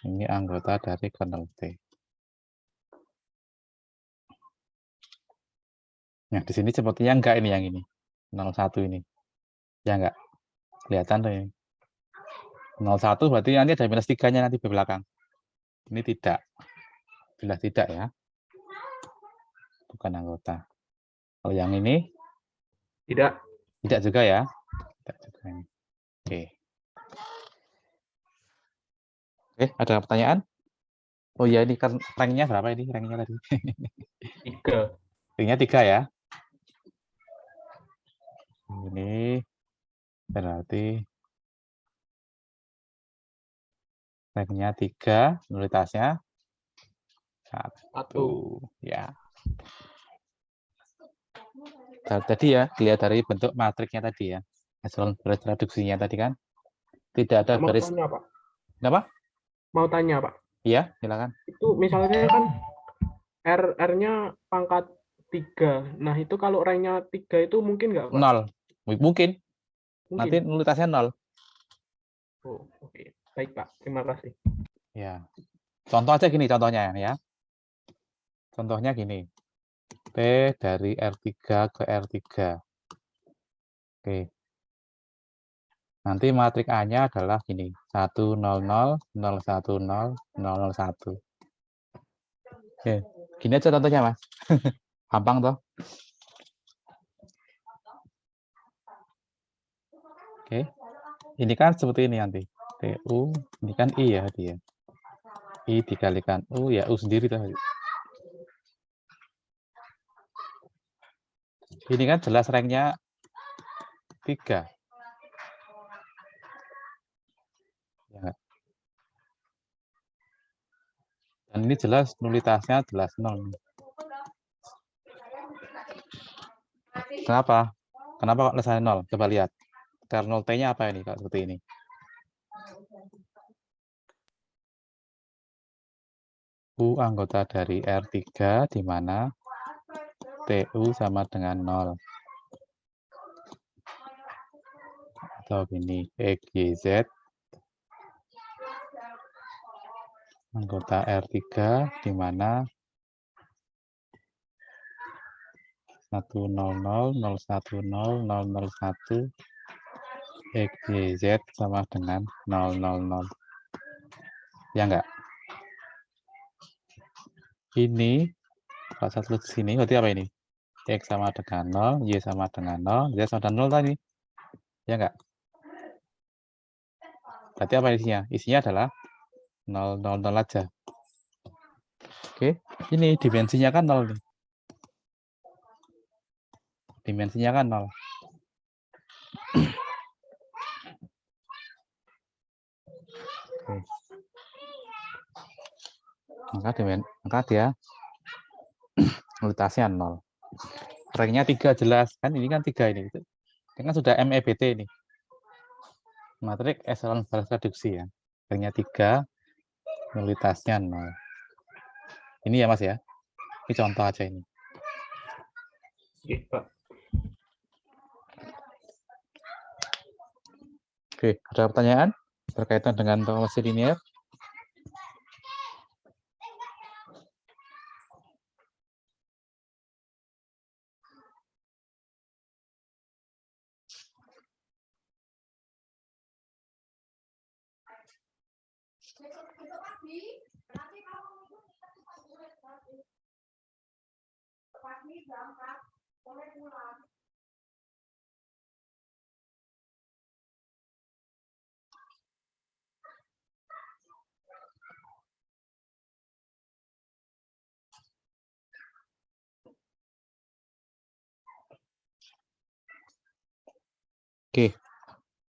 Ini anggota dari kernel T. Nah, di sini sepertinya enggak ini yang ini. 01 ini. Ya enggak? Kelihatan tuh ini. 01 berarti nanti ada minus 3-nya nanti di belakang. Ini tidak. Jelas tidak ya. Bukan anggota. Kalau yang ini? Tidak. Tidak juga ya. Tidak juga ini. Oke. Oke, ada pertanyaan? Oh iya, ini kan ranknya berapa ini? Ranknya tadi? 3. Ranknya 3 ya. Ini berarti ranknya 3, nullitasnya 1. Ya. Tadi ya, dilihat dari bentuk matriksnya tadi ya. Echelon garis reduksinya tadi kan. Tidak ada Mau garis. tanya, Pak. Kenapa? Mau tanya, Pak. Iya, silakan. Itu misalnya kan R-nya pangkat 3. Nah, itu kalau ranknya 3 itu mungkin nggak, Pak? 0. Mungkin. Nanti Mungkin. nullitasnya 0. Oh, oke. Baik, Pak. Terima kasih. Ya. Contoh aja gini contohnya ya. Contohnya gini. T dari R3 ke R3. Oke. Nanti matrik A-nya adalah gini. 1, 0, 0, 0, 1, 0, 0, 0, 1. Oke. Gini aja contohnya, Mas. Gampang toh? Oke. Ini kan seperti ini nanti. TU, ini kan I ya dia. I dikalikan U, ya U sendiri tuh. Ini kan jelas ranknya 3. Ya. Dan ini jelas nullitasnya jelas 0. Kenapa? Kenapa kok nilainya 0? Coba lihat. Kernel T-nya apa ini kalau seperti ini? U anggota dari R3 di mana TU sama dengan 0. Atau ini XYZ anggota R3 di mana 100 010 001 XYZ sama dengan 000. Ya enggak? Ini kalau saya tulis di sini berarti apa ini? X sama dengan 0, Y sama dengan 0, Z sama dengan 0 tadi. Ya enggak? Berarti apa isinya? Isinya adalah 0, 0, 0 aja. Oke, ini dimensinya kan 0 nih. Dimensinya kan 0. Oke. Maka dia nullitasnya 0. Ranknya 3 jelas. Kan ini kan 3 ini. Ini kan sudah MEBT ini. Matrik echelon garis reduksi ya. Ranknya 3, nullitasnya 0. Ini ya Mas ya. Ini contoh aja ini. Oke, Pak. Oke, ada pertanyaan berkaitan dengan topologi linear?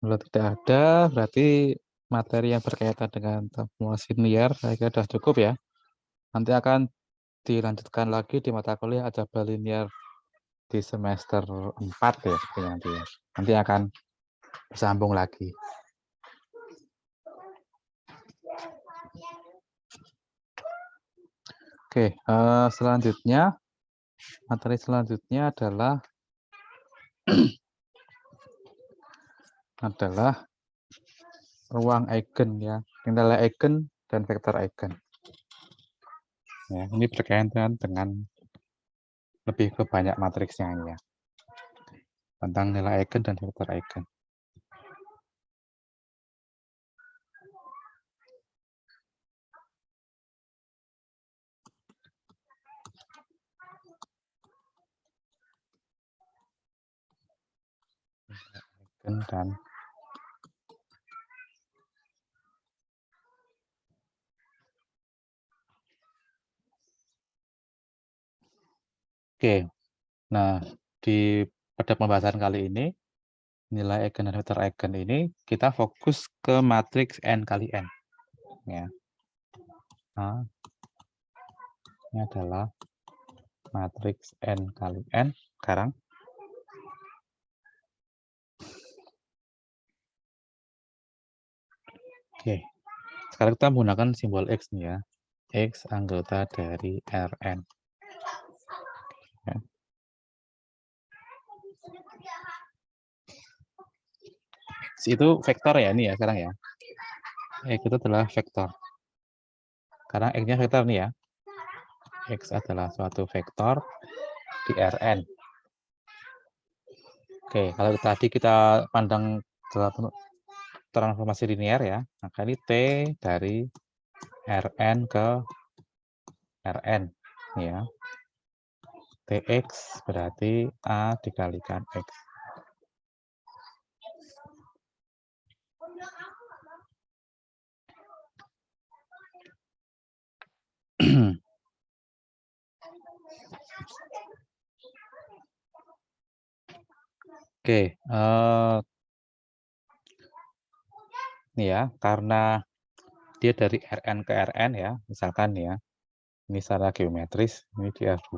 Kalau tidak ada, berarti materi yang berkaitan dengan transformasi linear saya kira sudah cukup ya. Nanti akan dilanjutkan lagi di mata kuliah aljabar linear di semester 4 ya seperti nanti ya. Nanti akan bersambung lagi. Oke, selanjutnya materi selanjutnya adalah ruang eigen ya, nilai eigen dan vektor eigen. Ya, ini berkaitan dengan lebih ke banyak matriksnya ya. Tentang nilai eigen dan vektor eigen. Eigen dan Oke, nah pada pembahasan kali ini nilai eigen dan vektor eigen ini kita fokus ke matriks n kali n ya. Nah, ini adalah matriks n kali n sekarang. Oke, sekarang kita menggunakan simbol X nih ya. X anggota dari Rn. Ya. X itu vektor ya ini ya sekarang ya. X itu adalah vektor. Karena X-nya vektor nih ya. X adalah suatu vektor di Rn. Oke, kalau tadi kita pandang dalam transformasi linear ya, maka ini T dari Rn ke Rn ya. Tx berarti A dikalikan X. Oke, ini ya, karena dia dari Rn ke Rn ya, misalkan ya, ini secara geometris, ini di R2.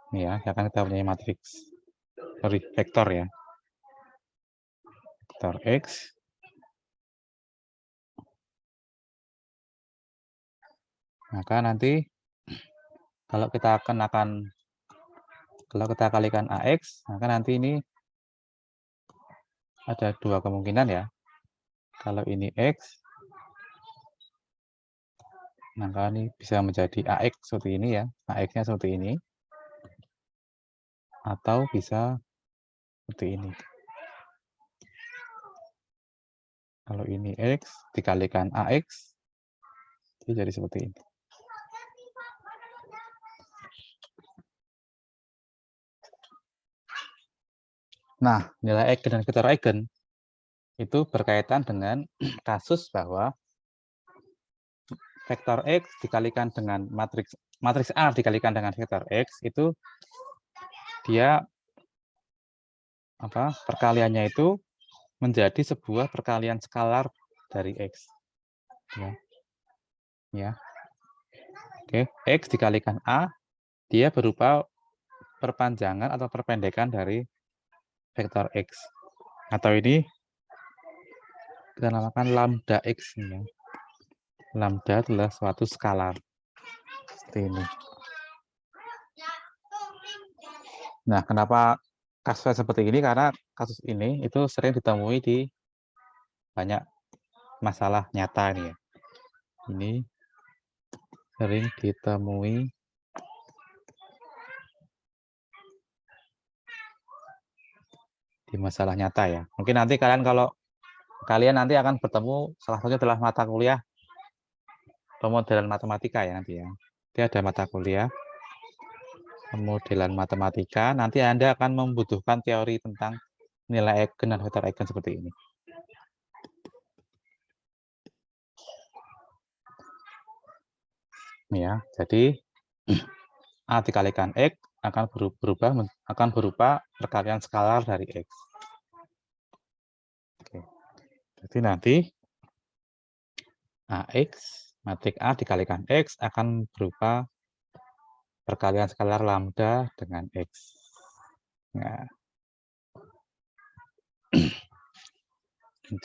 Ini ya, akan kita punya matriks, sorry, vektor ya. Vektor X. Maka nanti, kalau kita kalikan AX, maka nanti ini ada dua kemungkinan ya. Kalau ini X, maka ini bisa menjadi AX seperti ini ya, AX-nya seperti ini. Atau bisa seperti ini. Kalau ini X dikalikan AX, itu jadi seperti ini. Nah, nilai eigen dan vektor eigen itu berkaitan dengan kasus bahwa vektor X dikalikan dengan matriks A dikalikan dengan vektor X itu dia perkaliannya itu menjadi sebuah perkalian skalar dari X. Ya. Oke, X dikalikan A dia berupa perpanjangan atau perpendekan dari vektor X. Atau ini kita namakan lambda X ya. Lambda adalah suatu skalar. Seperti ini. Nah, kenapa kasus seperti ini? Karena kasus ini itu sering ditemui di banyak masalah nyata ini ya. Ini sering ditemui di masalah nyata ya. Mungkin nanti kalian nanti akan bertemu salah satunya adalah mata kuliah pemodelan matematika ya nanti ya. Dia ada mata kuliah pemodelan matematika. Nanti Anda akan membutuhkan teori tentang nilai eigen dan vektor eigen seperti ini. Ya, jadi A dikalikan X akan berupa perkalian skalar dari X. Oke. Jadi nanti AX, matriks A dikalikan X akan berupa perkalian skalar lambda dengan X. Nah,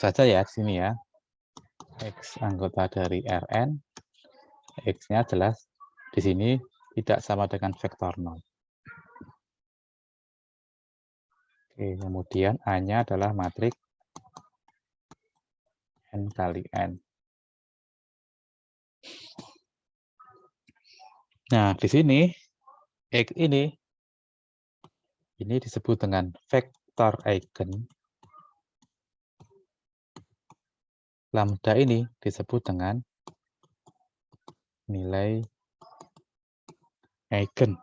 saja ya di sini ya. X anggota dari Rn, X-nya jelas di sini tidak sama dengan vektor 0. Oke, kemudian A-nya adalah matriks N kali N. Nah, di sini X ini disebut dengan vektor eigen. Lambda ini disebut dengan nilai eigen.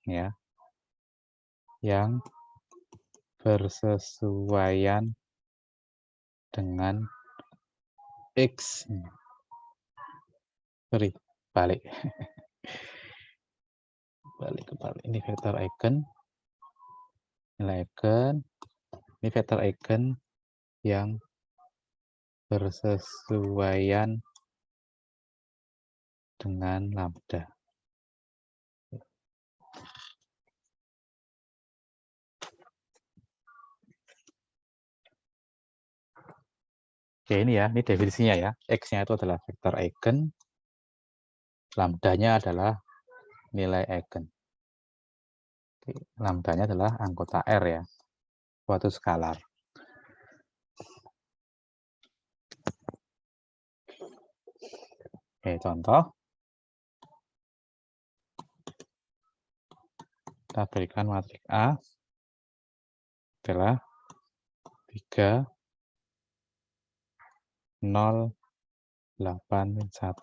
Ya. Yang bersesuaian dengan X. Sorry, balik. Balik. Ini vektor eigen. Nilai eigen. Ini vektor eigen yang bersesuaian dengan lambda. Oke, ini ya, ini definisinya ya. X-nya itu adalah vektor eigen, lambdanya adalah nilai eigen. Oke, lambdanya adalah anggota R ya, suatu skalar. Oke, contoh. Kita berikan matriks A adalah 3, 0, 8, 1.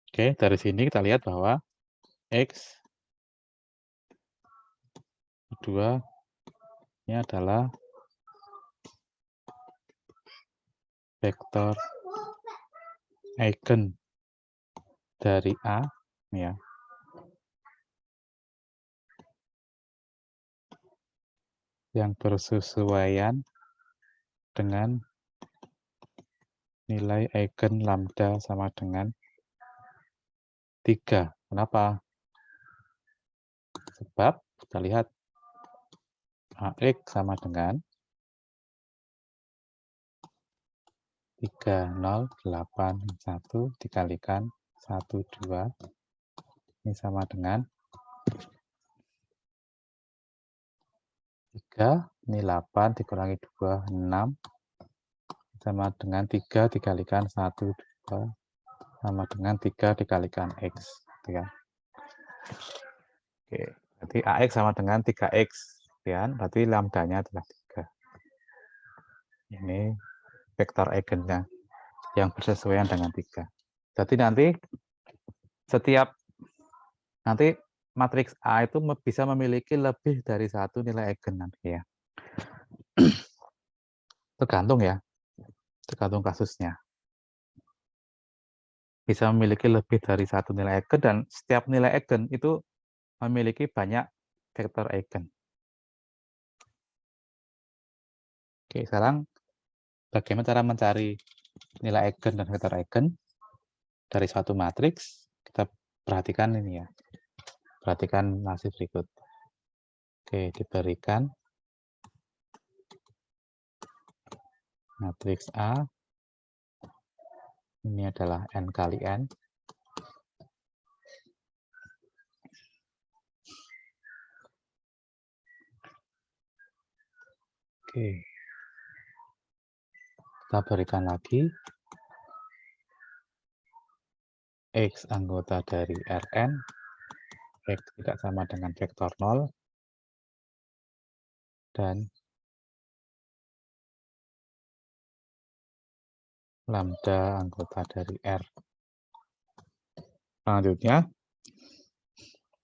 Oke, dari sini kita lihat bahwa X kedua ini adalah vektor eigen dari A ya. Yang bersesuaian dengan nilai eigen lambda sama dengan 3. Kenapa? Sebab kita lihat AX sama dengan 3081 dikalikan 12. Ini sama dengan 3, ini 8 dikurangi 2, 6. Sama dengan 3 dikalikan 1, 2. Sama dengan 3 dikalikan X. Ya. Oke, berarti AX sama dengan 3X. Ya, berarti lambdanya adalah 3. Ini vektor eigennya yang bersesuaian dengan 3. Jadi nanti setiap matriks A itu bisa memiliki lebih dari satu nilai eigen nanti ya. Tergantung ya, tergantung kasusnya. Bisa memiliki lebih dari satu nilai eigen dan setiap nilai eigen itu memiliki banyak vektor eigen. Oke, sekarang bagaimana cara mencari nilai eigen dan vektor eigen dari suatu matriks? Kita perhatikan ini ya. Perhatikan masih berikut. Oke, diberikan matriks A. Ini adalah N kali N. Oke. Kita berikan lagi X anggota dari Rn. X tidak sama dengan vektor 0. Dan lambda anggota dari R. Selanjutnya,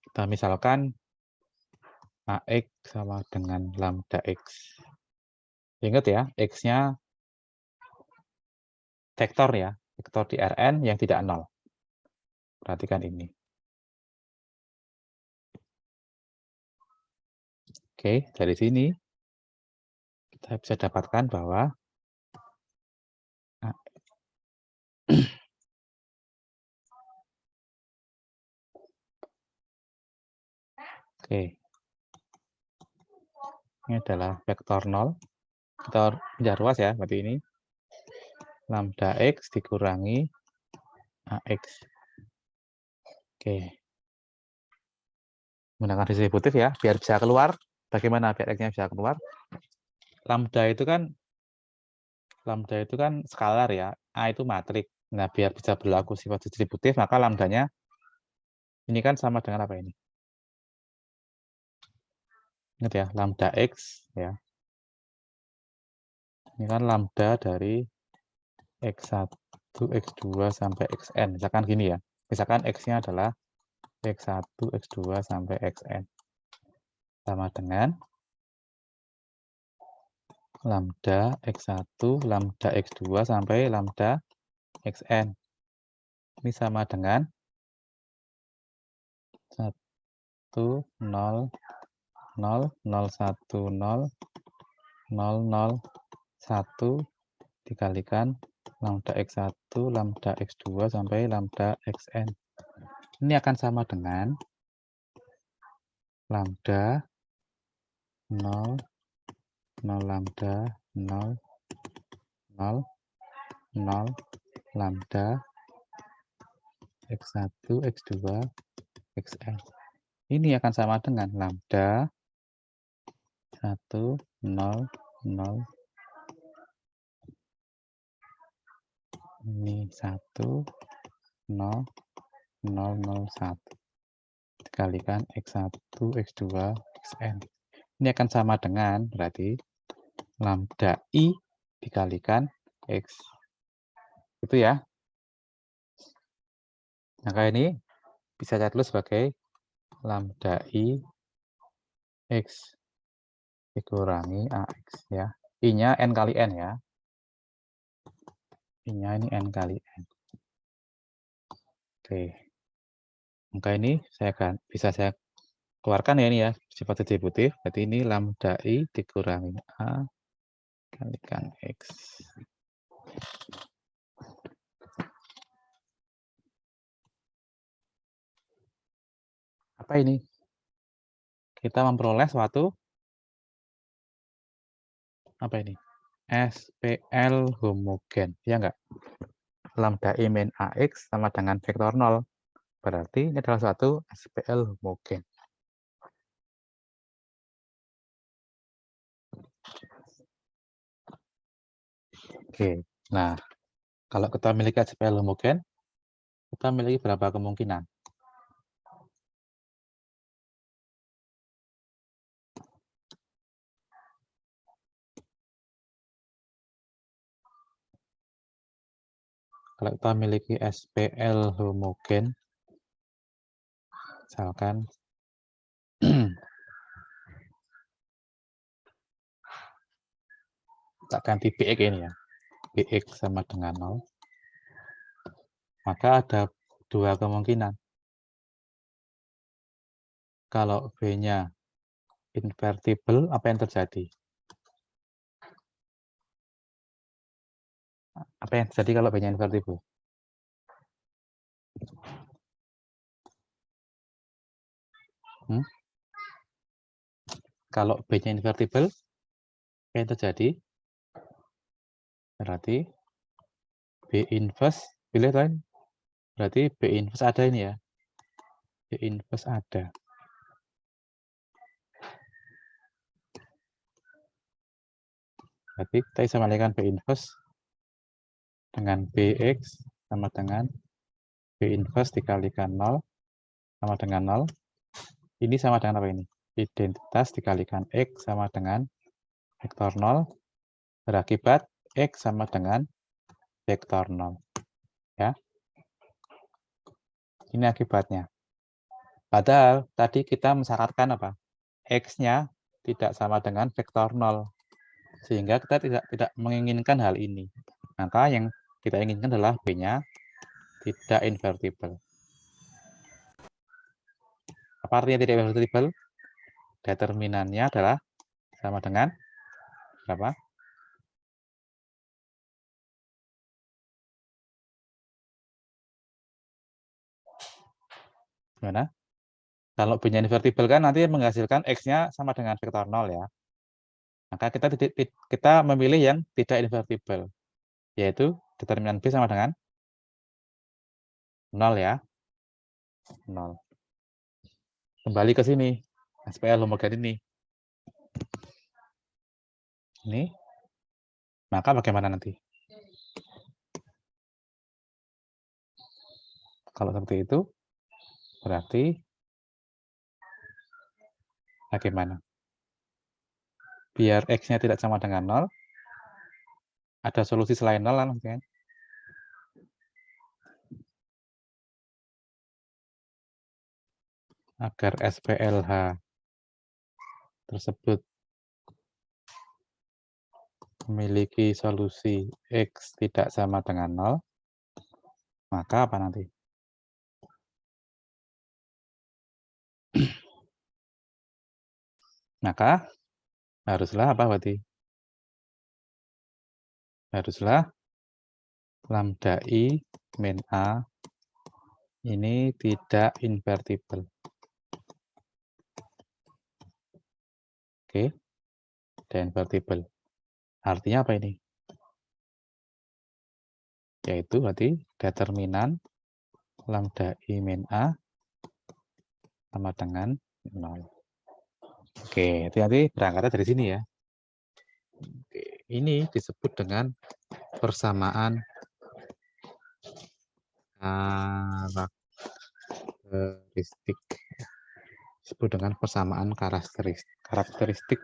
kita misalkan AX sama dengan lambda X. Ingat ya, X-nya vektor ya, vektor di Rn yang tidak 0. Perhatikan ini. Oke, dari sini kita bisa dapatkan bahwa oke, ini adalah vektor 0. Vektor pindah ruas ya, berarti ini lambda X dikurangi AX. Oke. Menggunakan distributif ya, biar bisa keluar. Bagaimana biar X-nya bisa keluar? Lambda itu kan skalar ya, A itu matrik. Nah, biar bisa berlaku sifat distributif, maka lambdanya ini kan sama dengan apa ini? Ingat ya, lambda X ya. Ini kan lambda dari X1, X2 sampai Xn. Misalkan gini ya. Misalkan X-nya adalah X1, X2 sampai Xn. Sama dengan lambda X1, lambda X2 sampai lambda Xn. Ini sama dengan 1, 0, 0, 0, 1, 0, 0, 0, 1 dikalikan lambda X1, lambda X2 sampai lambda Xn. Ini akan sama dengan lambda 0, 0 lambda 0, 0, 0 lambda X1, X2, Xn. Ini akan sama dengan lambda 1, 0, 0, ini 1, 0, 0, 0, 1 dikalikan X1, X2, Xn. Ini akan sama dengan berarti lambda I dikalikan X. Itu ya. Maka ini bisa saya tulis sebagai lambda I X dikurangi AX ya. I-nya N kali N ya. I-nya ini N kali N. Oke. Maka ini bisa saya keluarkan ya ini ya, sifat distributif. Berarti ini lambda I dikurangi A kalikan X. Apa ini? Kita memperoleh suatu apa ini? SPL homogen, ya enggak? Lambda I min AX sama dengan vektor 0. Berarti ini adalah suatu SPL homogen. Oke, nah kalau kita memiliki SPL homogen, kita memiliki berapa kemungkinan? Kalau kita memiliki SPL homogen, misalkan kita ganti BX ini ya, BX sama dengan 0, maka ada dua kemungkinan. Kalau B-nya invertible, apa yang terjadi? Apa yang terjadi kalau B-nya invertible? Kalau B-nya invertible, apa yang terjadi? Berarti B inverse, pilih lain. Berarti B inverse ada ini ya. B inverse ada. Berarti kita bisa mengalihkan B inverse dengan BX sama dengan B inverse dikalikan 0 sama dengan 0. Ini sama dengan apa ini? Identitas dikalikan X sama dengan vektor 0 berakibat X sama dengan vektor 0. Ya. Ini akibatnya. Padahal tadi kita mensyaratkan apa? X-nya tidak sama dengan vektor 0. Sehingga kita tidak menginginkan hal ini. Maka yang kita inginkan adalah B-nya tidak invertible. Apa artinya tidak invertible? Determinannya adalah sama dengan berapa? Gimana? Kalau B-nya invertible kan nanti menghasilkan X-nya sama dengan vektor 0 ya. Maka kita memilih yang tidak invertible, yaitu determinan B sama dengan 0 ya. 0. Kembali ke sini, SPL homogen ini. Ini. Maka bagaimana nanti? Kalau seperti itu, berarti bagaimana? Biar X-nya tidak sama dengan 0, ada solusi selain 0 kan? Agar SPLH tersebut memiliki solusi X tidak sama dengan 0, maka apa nanti? Maka haruslah apa berarti? Haruslah lambda I min A ini tidak invertible. Oke, tidak invertible. Artinya apa ini? Yaitu berarti determinan lambda I min A sama dengan 0. Oke, itu nanti berangkatnya dari sini ya. Oke, ini disebut dengan persamaan karakteristik. Disebut dengan persamaan karakteristik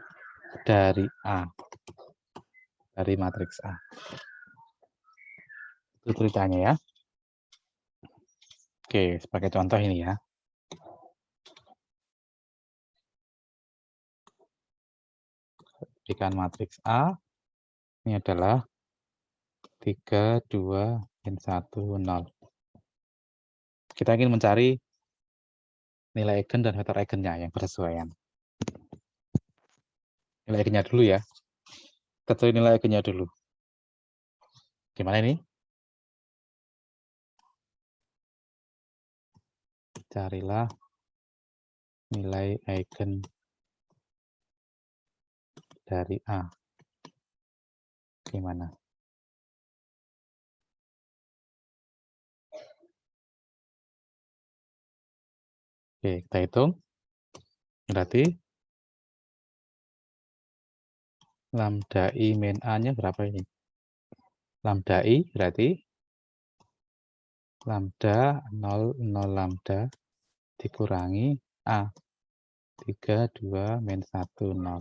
dari A, dari matriks A. Itu ceritanya ya. Oke, sebagai contoh ini ya. Jika matriks A ini adalah 3, 2, dan 1, 0. Kita ingin mencari nilai eigen dan vektor eigennya yang bersesuaian. Nilai eigennya dulu ya. Kita cari nilai eigennya dulu. Gimana ini? Carilah nilai eigen dari A. Gimana? Oke, kita hitung. Berarti lambda I min A-nya berapa ini? Lambda I berarti lambda 0, 0 lambda dikurangi A. 3, 2, min 1, 0.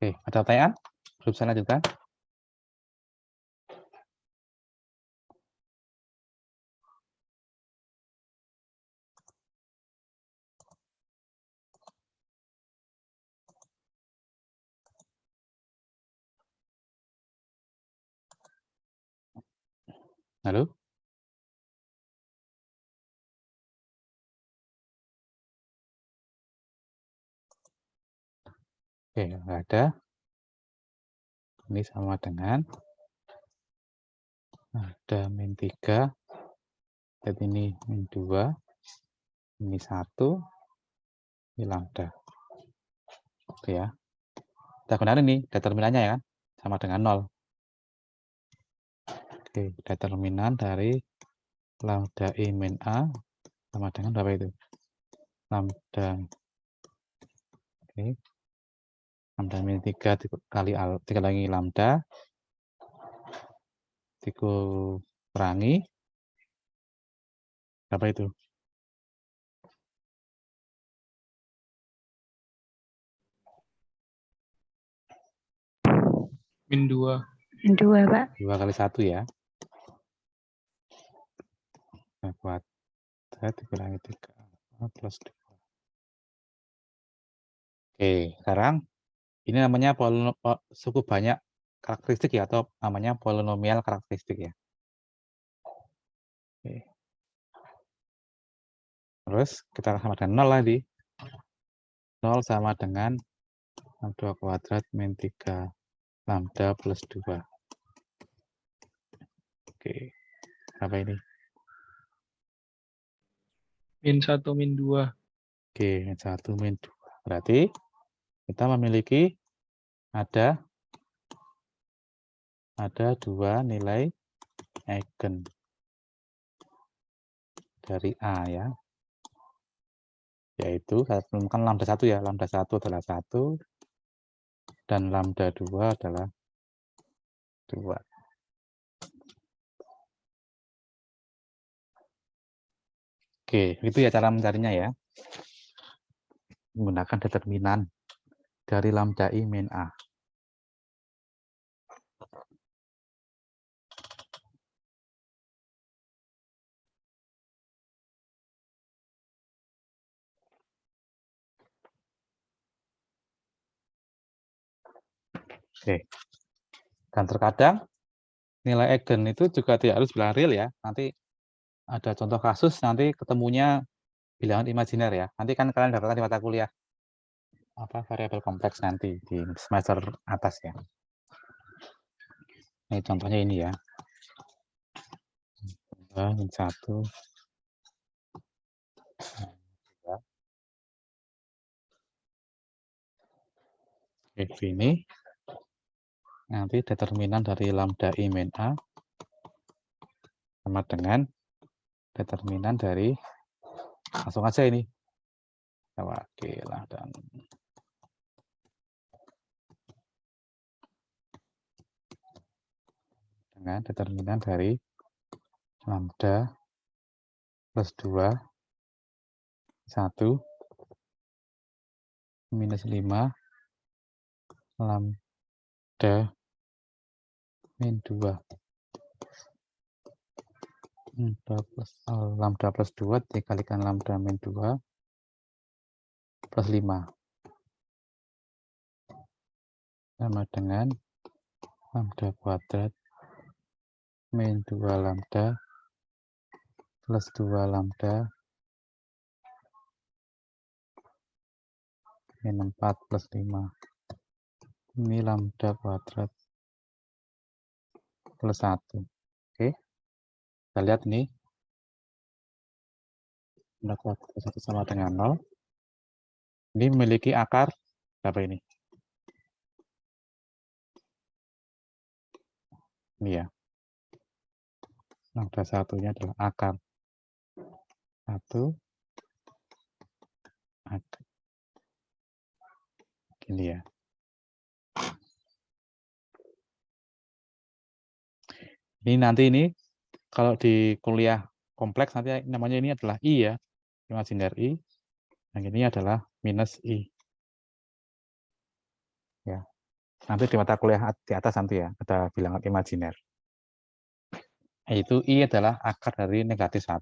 Oke, ada pertanyaan? Belum saya lanjutkan? Halo? Oke, nggak ada. Ini sama dengan ada min 3, dan ini min 2, ini 1, ini lambda. Oke ya. Kita gunakan ini, determinannya ya kan? Sama dengan 0. Oke, determinan dari lambda I min A sama dengan berapa itu? Lambda. Oke. Lambda min 3 dikali lambda dikurangi berapa itu? Min 2. Min 2, Pak. 2 kali 1 ya. Nah, buat saya dikurangi 3 plus 2. Oke, sekarang Ini namanya cukup banyak karakteristik ya, atau namanya polinomial karakteristik ya. Oke. Terus kita sama dengan 0 tadi. 0 sama dengan lambda kuadrat min 3 lambda plus 2. Oke. Apa ini? Min 1, min 2. Oke, min 1, min 2. Berarti kita memiliki ada 2 nilai eigen dari A ya. Yaitu kan lambda 1 ya. Lambda 1 adalah 1 dan lambda 2 adalah 2. Oke, itu ya cara mencarinya ya. Menggunakan determinan dari lambda I min A. Oke. Dan terkadang nilai eigen itu juga tidak harus bilangan real ya. Nanti ada contoh kasus nanti ketemunya bilangan imajiner ya. Nanti kan kalian dapatkan di mata kuliah apa variabel kompleks nanti di semester atas ya. Ini contohnya ini ya. Min 1. Ini nanti determinan dari lambda I min A sama dengan determinan dari, langsung aja ini wakilah dan dengan determinan dari lambda plus 2 1 minus 5 lambda min 2 lambda plus 2 dikalikan lambda min 2 plus 5 sama dengan lambda kuadrat min 2 lambda plus 2 lambda min 4 plus 5. Ini lambda kuadrat plus 1. Oke. Kita lihat ini. Lambda kuadrat 1 sama dengan 0. Ini memiliki akar berapa ini? Ini ya. Lambda satunya adalah akar 1 akar. Gini ya. Ini nanti ini kalau di kuliah kompleks nanti namanya ini adalah I ya. Imajiner I. Yang ini adalah minus I. Ya. Nanti di mata kuliah di atas nanti ya ada bilangan imajiner. Yaitu I adalah akar dari negatif 1.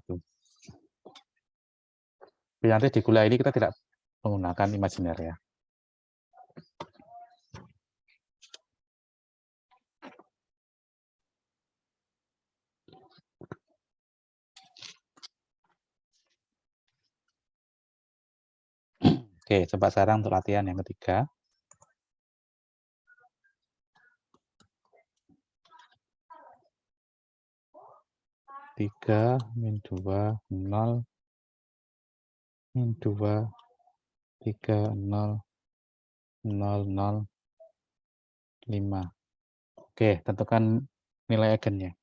Nanti di kuliah ini kita tidak menggunakan imajiner ya. Oke, coba sekarang untuk latihan yang ketiga. Tiga min 2 0 min 2 3 0 0 0 5. Oke, tentukan nilai eigennya.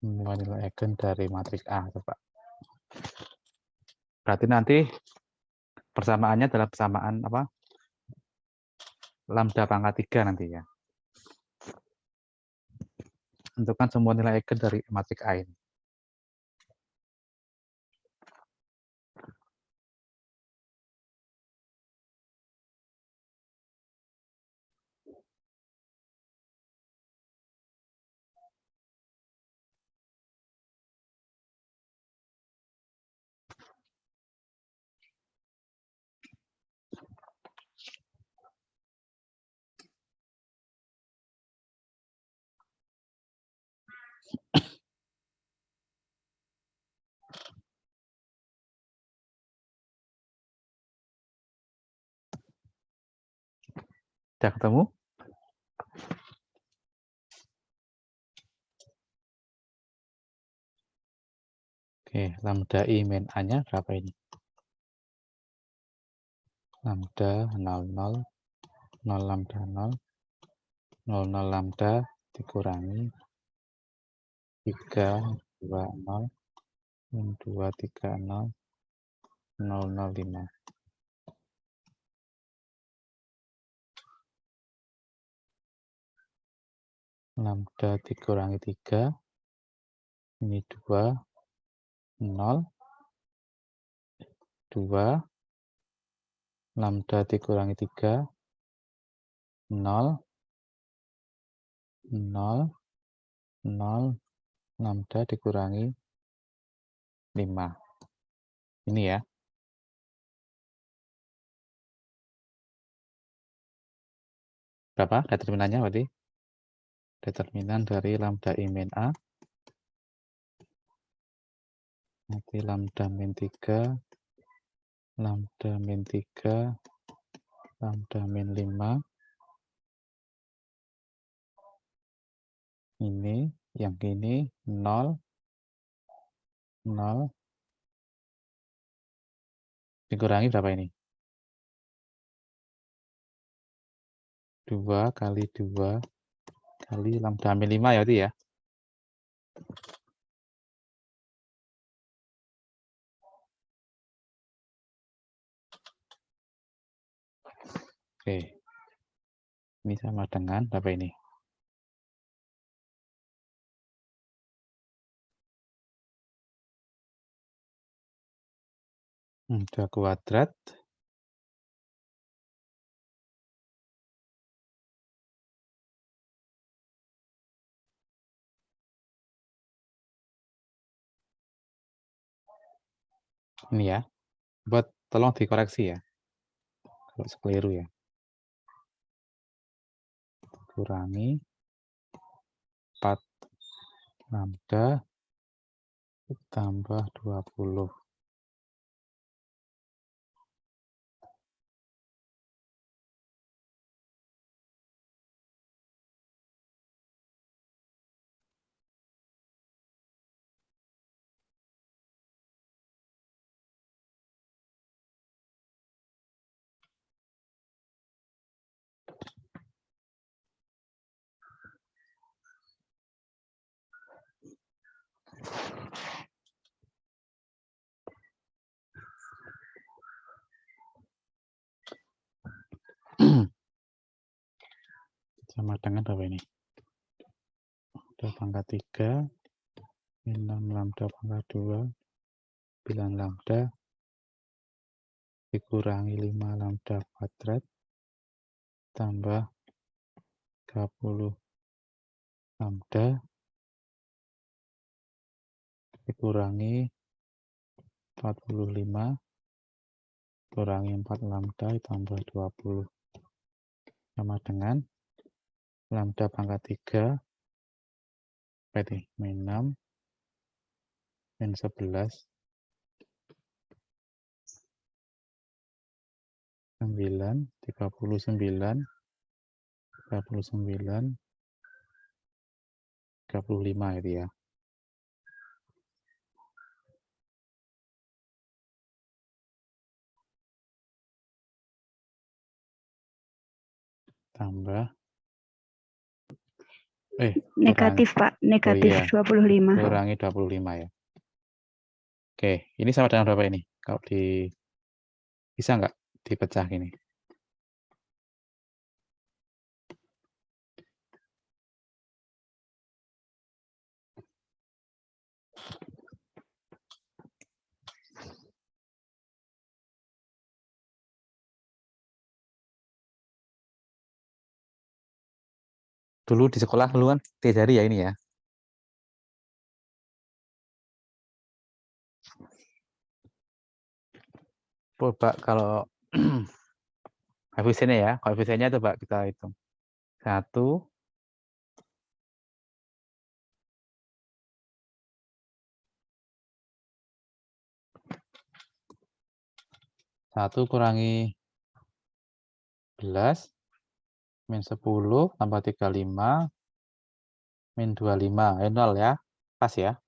Nilai eigen dari matriks A, coba. Berarti nanti persamaannya adalah persamaan apa? Lambda pangkat 3 nanti ya. Tentukan semua nilai eigen dari matriks A ini. Udah ketemu? Oke, lambda I min A-nya berapa ini? Lambda 00, 0 lambda 0, 00 lambda dikurangi 3, 2, 0, 2, 3, 0, 0, 0, 5. Lambda dikurangi 3, ini 2, 0, 2, lambda dikurangi 3, 0, 0, 0, lambda dikurangi 5. Ini ya. Berapa determinannya berarti? Determinan dari lambda I min A. Nanti lambda min 3, lambda min 3, lambda min 5. Ini, yang ini 0, 0. Dikurangi berapa ini? 2 kali 2 kali lambda min 5 ya berarti ya? Oke. Ini sama dengan berapa ini? Dua kuadrat. Ini ya. Buat tolong dikoreksi ya. Kalau sekeliru ya. Kurangi 4 lambda tambah 20. Sama dengan berapa ini? 2 pangkat 3, 6 lambda pangkat 2, 9 lambda, dikurangi 5 lambda kuadrat, tambah 30 lambda, dikurangi 45, kurangi 4 lambda, tambah 20. Sama dengan lambda pangkat 3, berarti min 6, min 11, 9, 39, 39, 35 itu ya. Tambah Negatif, Pak. Negatif iya. 25. Kurangi 25 ya. Oke, ini sama dengan berapa ini? Kalau bisa nggak dipecah gini? Dulu di sekolah dulu kan diajari ya ini ya. Coba kalau koefisiennya ya, koefisiennya coba kita hitung. 1, 1 kurangi 11, min 10, tambah 35, min 25. 0 ya, pas ya.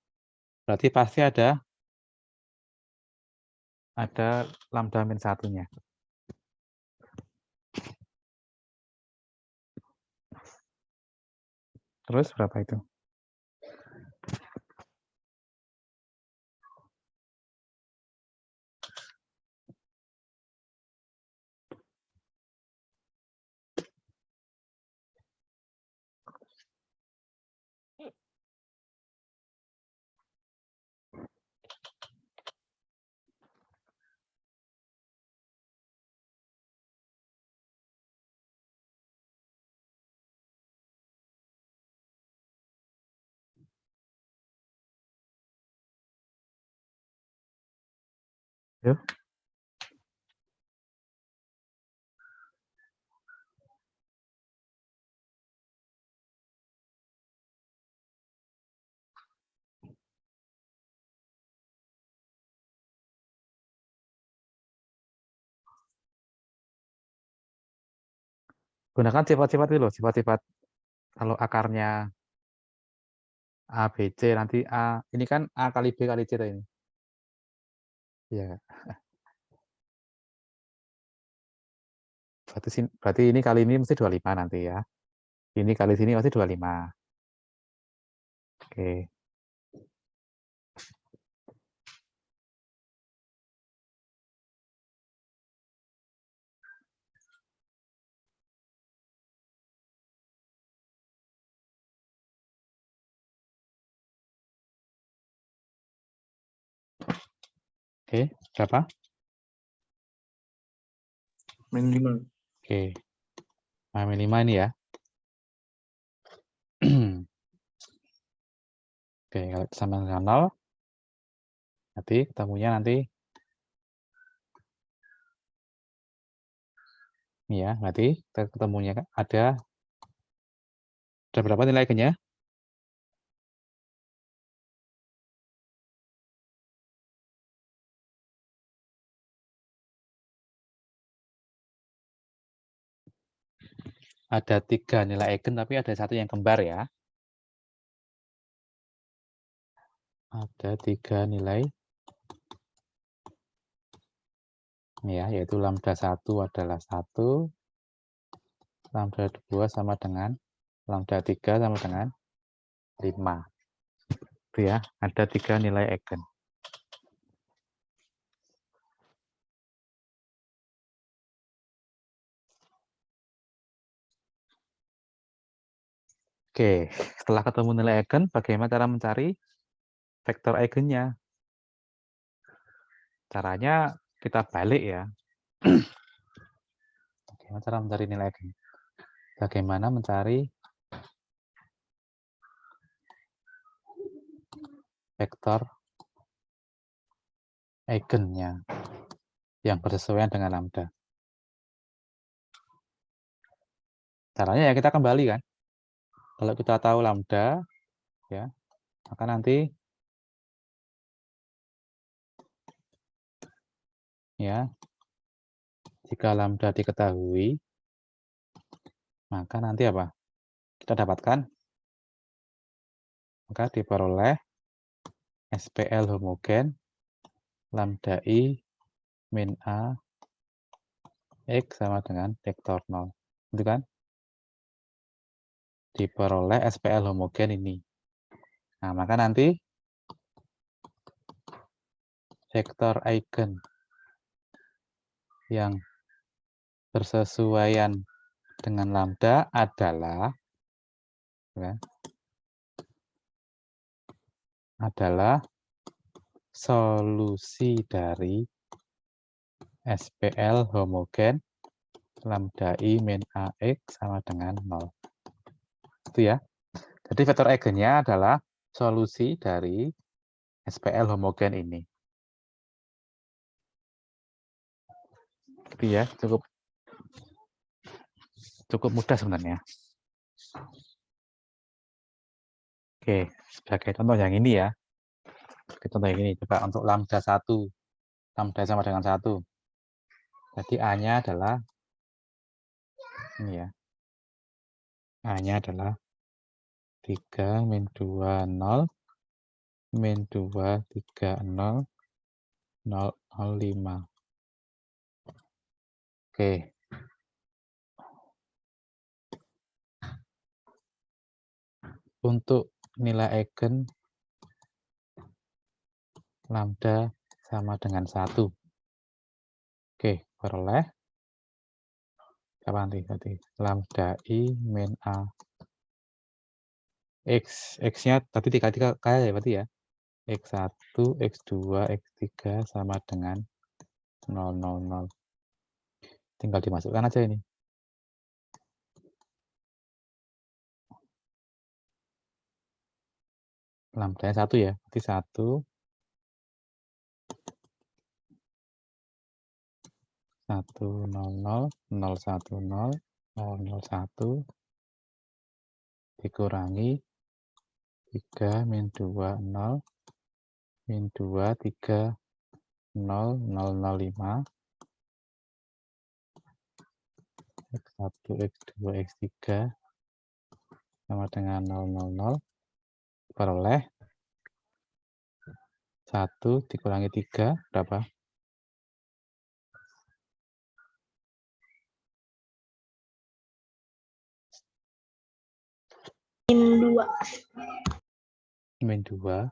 Berarti pasti ada lambda min 1-nya. Terus berapa itu? Yuk. Gunakan sifat-sifat itu loh, sifat-sifat kalau akarnya A, B, C, nanti A, ini kan A kali B kali C ini. Iya. Berarti ini kali ini mesti 25 nanti ya. Ini kali sini pasti 25. Oke. Oke, berapa? Min 5. Oke. Nah, min 5 ini ya. Oke, kalau sama dengan 0, nanti ketemunya nanti ini ya, berarti ketemunya ada berapa nilai G-nya? Ada 3 nilai eigen, tapi ada 1 yang kembar ya. Ada 3 nilai ya, yaitu lambda 1 adalah 1, lambda 2 sama dengan, lambda 3 sama dengan 5. Itu ya, ada 3 nilai eigen. Oke, setelah ketemu nilai eigen, bagaimana cara mencari vektor eigennya? Caranya kita balik ya. Bagaimana cara mencari nilai eigen? Bagaimana mencari vektor eigennya yang bersesuaian dengan lambda? Caranya ya kita kembali kan. Kalau kita tahu lambda, ya, maka nanti ya, jika lambda diketahui, maka nanti apa? Kita dapatkan, maka diperoleh SPL homogen lambda I min A X sama dengan vektor 0. Itu kan? Diperoleh SPL homogen ini. Nah, maka nanti vektor eigen yang bersesuaian dengan lambda adalah ya, solusi dari SPL homogen lambda I min AX sama dengan 0. Itu ya. Jadi vektor eigennya adalah solusi dari SPL homogen ini. Itu ya, cukup mudah sebenarnya. Oke, sebagai contoh yang ini ya. Sebagai contoh yang ini, coba untuk lambda 1. Lambda sama dengan 1. Jadi A-nya adalah ini ya. A-nya adalah 3 min 2 0 min 2 3 0 0 5. Oke. Untuk nilai eigen lambda sama dengan 1. Oke, peroleh apa nanti berarti lambda I min A X-nya tadi 3 kayak ya berarti ya. X1, X2, X3 sama dengan 0, 0, 0. Tinggal dimasukkan aja ini. Lambda-nya 1 ya. Berarti 1, 1, 0, 0, 0, 1, 0, 0, 0, 1 dikurangi 3 min 2, 0, min 2, 3, 0, 0, 0, 5. X1, X2, X3 sama dengan 0, 0, 0. Peroleh 1 dikurangi 3 berapa? Min 2.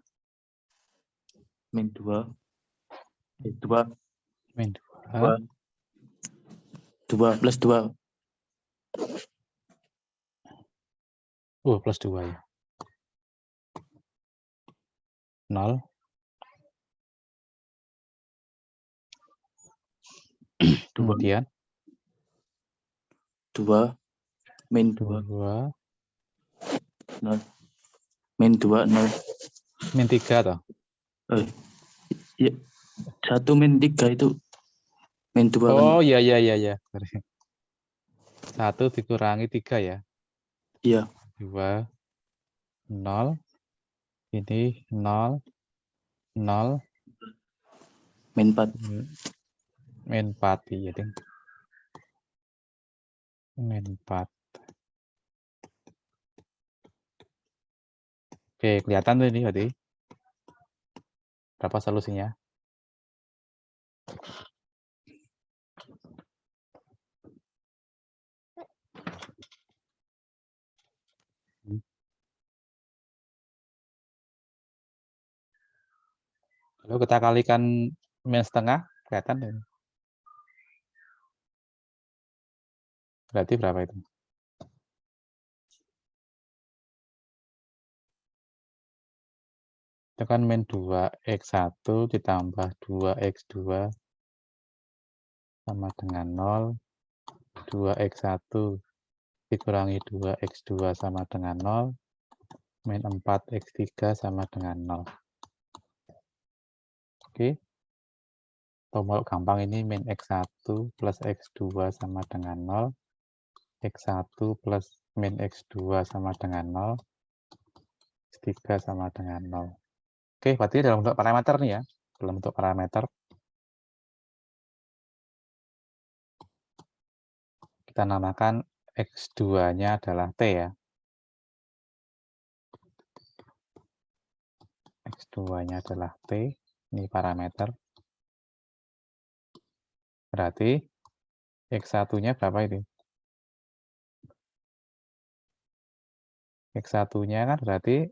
Min 2. 2. Min 2. 2 plus 2. Plus 2 ya. 0. Kemudian 2 min 2 2 0 min 2 0 min 3 toh. Ya, 1 min 3 itu min 2 kan? Oh iya. 1 dikurangi 3 ya. Iya. 2 0 ini 0 0 min 4. Min 4 iya ding. Min 4. Oke, kelihatan tuh ini berarti. Berapa solusinya? Lalu kita kalikan min setengah, kelihatan tuh. Berarti berapa itu? Itu kan min 2x1 ditambah 2x2 sama dengan 0. 2x1 dikurangi 2x2 sama dengan 0. Min 4x3 sama dengan 0. Oke. Tombol gampang ini min x1 plus x2 sama dengan 0. X1 plus min x2 sama dengan 0. X3 sama dengan 0. Oke, berarti dalam bentuk parameter nih ya. Dalam bentuk parameter. Kita namakan X2-nya adalah T ya. X2-nya adalah T. Ini parameter. Berarti X1-nya berapa itu? X1-nya kan berarti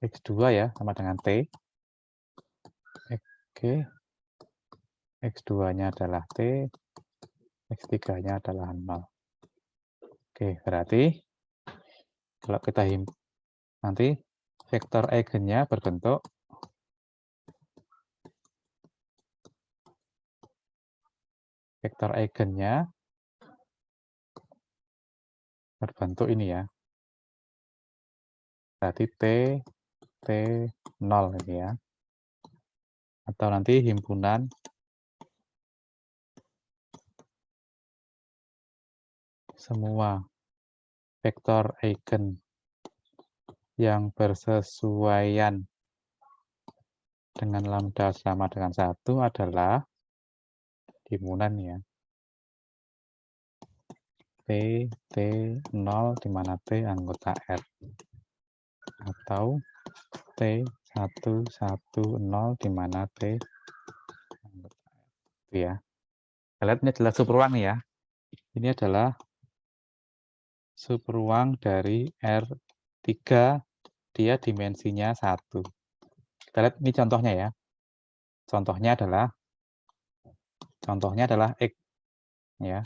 X2 ya, sama dengan T. Oke. X2-nya adalah T. X3-nya adalah 0. Oke, berarti kalau kita nanti vektor eigennya berbentuk ini ya. Berarti T0 ini ya. Atau nanti himpunan semua vektor eigen yang bersesuaian dengan lambda sama dengan 1 adalah Himpunan ya. T0 di mana T anggota R. Atau T110 di mana T anggota R. Itu ya. Kita lihat ini adalah subruang ya. Ini adalah subruang dari R3, dia dimensinya 1. Kita lihat ini contohnya ya. Contohnya adalah X ya.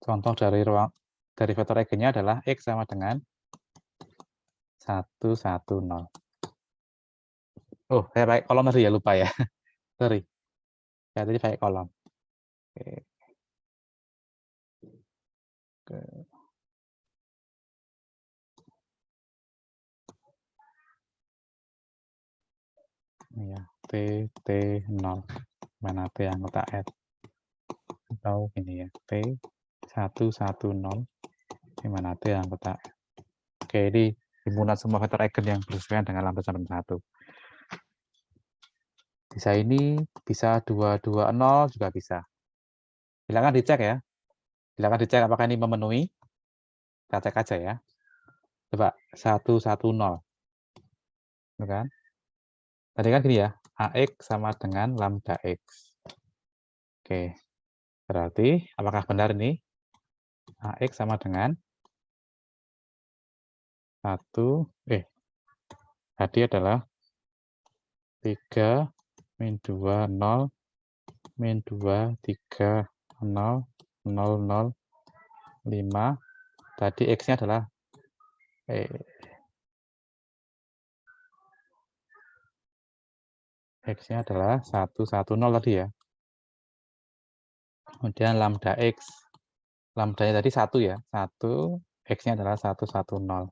Contoh dari vektor eigennya adalah X sama dengan 110. Oh, saya pakai kolom tadi ya, lupa ya. Sorry. Saya tadi pakai kolom. Oke. Ya, T0 mana T anggota R. Atau ini ya, T110 di mana T anggota R. Oke, ini himpunan semua vektor eigen yang bersesuaian dengan lambda sama dengan 1. Bisa ini, bisa 220 juga bisa. Silakan dicek ya. Silakan dicek apakah ini memenuhi. Kita cek aja ya. Coba 110. Kan? Tadi kan gini ya, AX sama dengan lambda X. Oke. Berarti apakah benar ini? AX sama dengan tadi adalah 3 min 2 0 min 2 3 0 0 0 5. Tadi X-nya adalah X-nya adalah 110 tadi ya. Kemudian lambda X. Lambdanya tadi 1 ya. 1, X-nya adalah 110.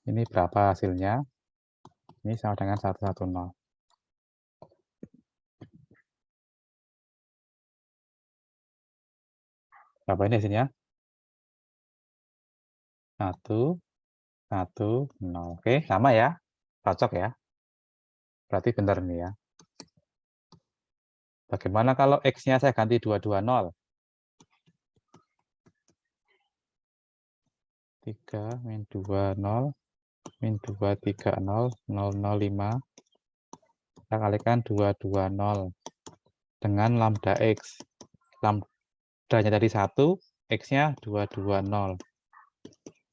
Ini berapa hasilnya? Ini sama dengan 110. Berapa ini hasilnya? 1, 1, 0. Oke, sama ya. Cocok ya. Berarti benar nih ya. Bagaimana kalau X-nya saya ganti 220? 3 min 2, 0. Min 2, 3, 0. 0, 0, 5. Kita kalikan 220. Dengan lambda X. Lambdanya tadi 1, X-nya 220.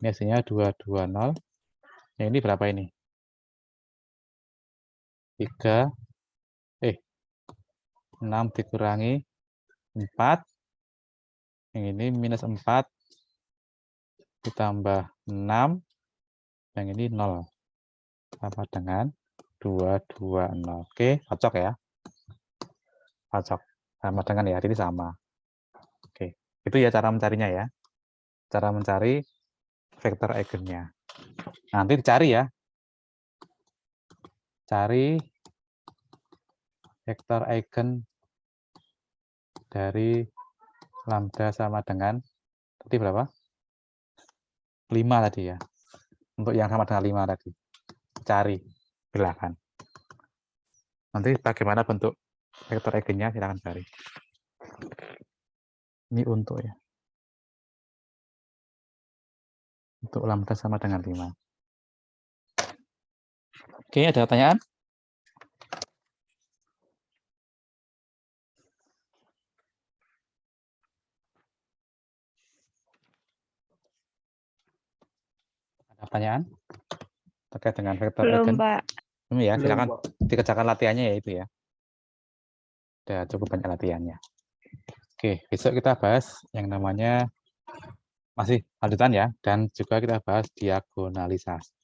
Ini hasilnya 220. Yang ini berapa ini? 6 dikurangi 4. Yang ini minus 4. Ditambah 6. Yang ini 0. Sama dengan 220. Oke, cocok ya. Cocok. Sama dengan ya, ini sama. Oke, itu ya cara mencarinya ya. Cara mencari vektor eigennya. Nanti dicari ya. Cari vektor eigen dari lambda sama dengan tadi berapa? 5 tadi ya. Untuk yang sama dengan 5 tadi. Cari. Silakan. Nanti bagaimana bentuk vektor eigennya silakan cari. Ini untuk ya. Untuk lambda sama dengan 5. Oke, ada pertanyaan? Ada pertanyaan terkait dengan vektor eigen? Belum, Pak. Ini ya, silakan Belum, Pak. dikerjakan latihannya ya itu ya. Udah cukup banyak latihannya. Oke, besok kita bahas yang namanya masih lanjutan ya, dan juga kita bahas diagonalisasi.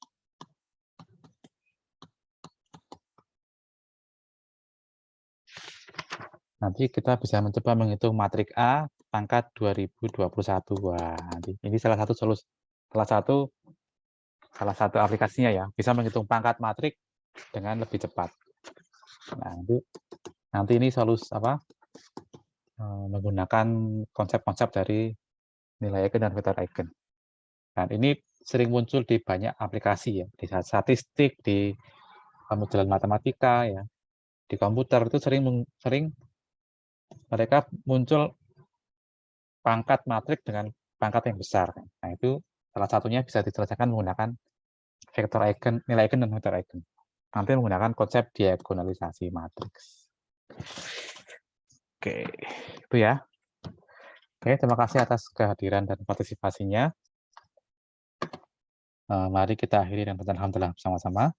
Nanti kita bisa mencoba menghitung matrik A pangkat 2021. Wah, nanti ini salah satu aplikasinya ya, bisa menghitung pangkat matrik dengan lebih cepat. Nah, nanti ini menggunakan konsep-konsep dari nilai eigen dan vektor eigen. Dan ini sering muncul di banyak aplikasi ya, di statistik, di pemodelan matematika ya di komputer itu sering mereka muncul pangkat matrik dengan pangkat yang besar. Nah, itu salah satunya bisa diselesaikan menggunakan vektor eigen, nilai eigen dan vektor eigen. Nanti menggunakan konsep diagonalisasi matriks. Oke, itu ya. Oke, terima kasih atas kehadiran dan partisipasinya. Mari kita akhiri dengan alhamdulillah bersama-sama.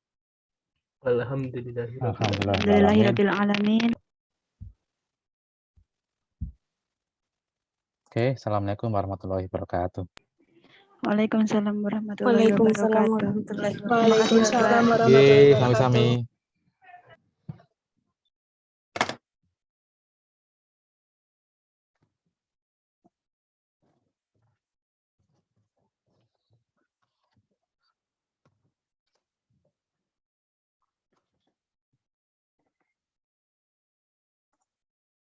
Alhamdulillahirabbil alamin. Oke, assalamualaikum warahmatullahi wabarakatuh. Waalaikumsalam warahmatullahi wabarakatuh. Waalaikumsalam warahmatullahi wabarakatuh. Sami-sami.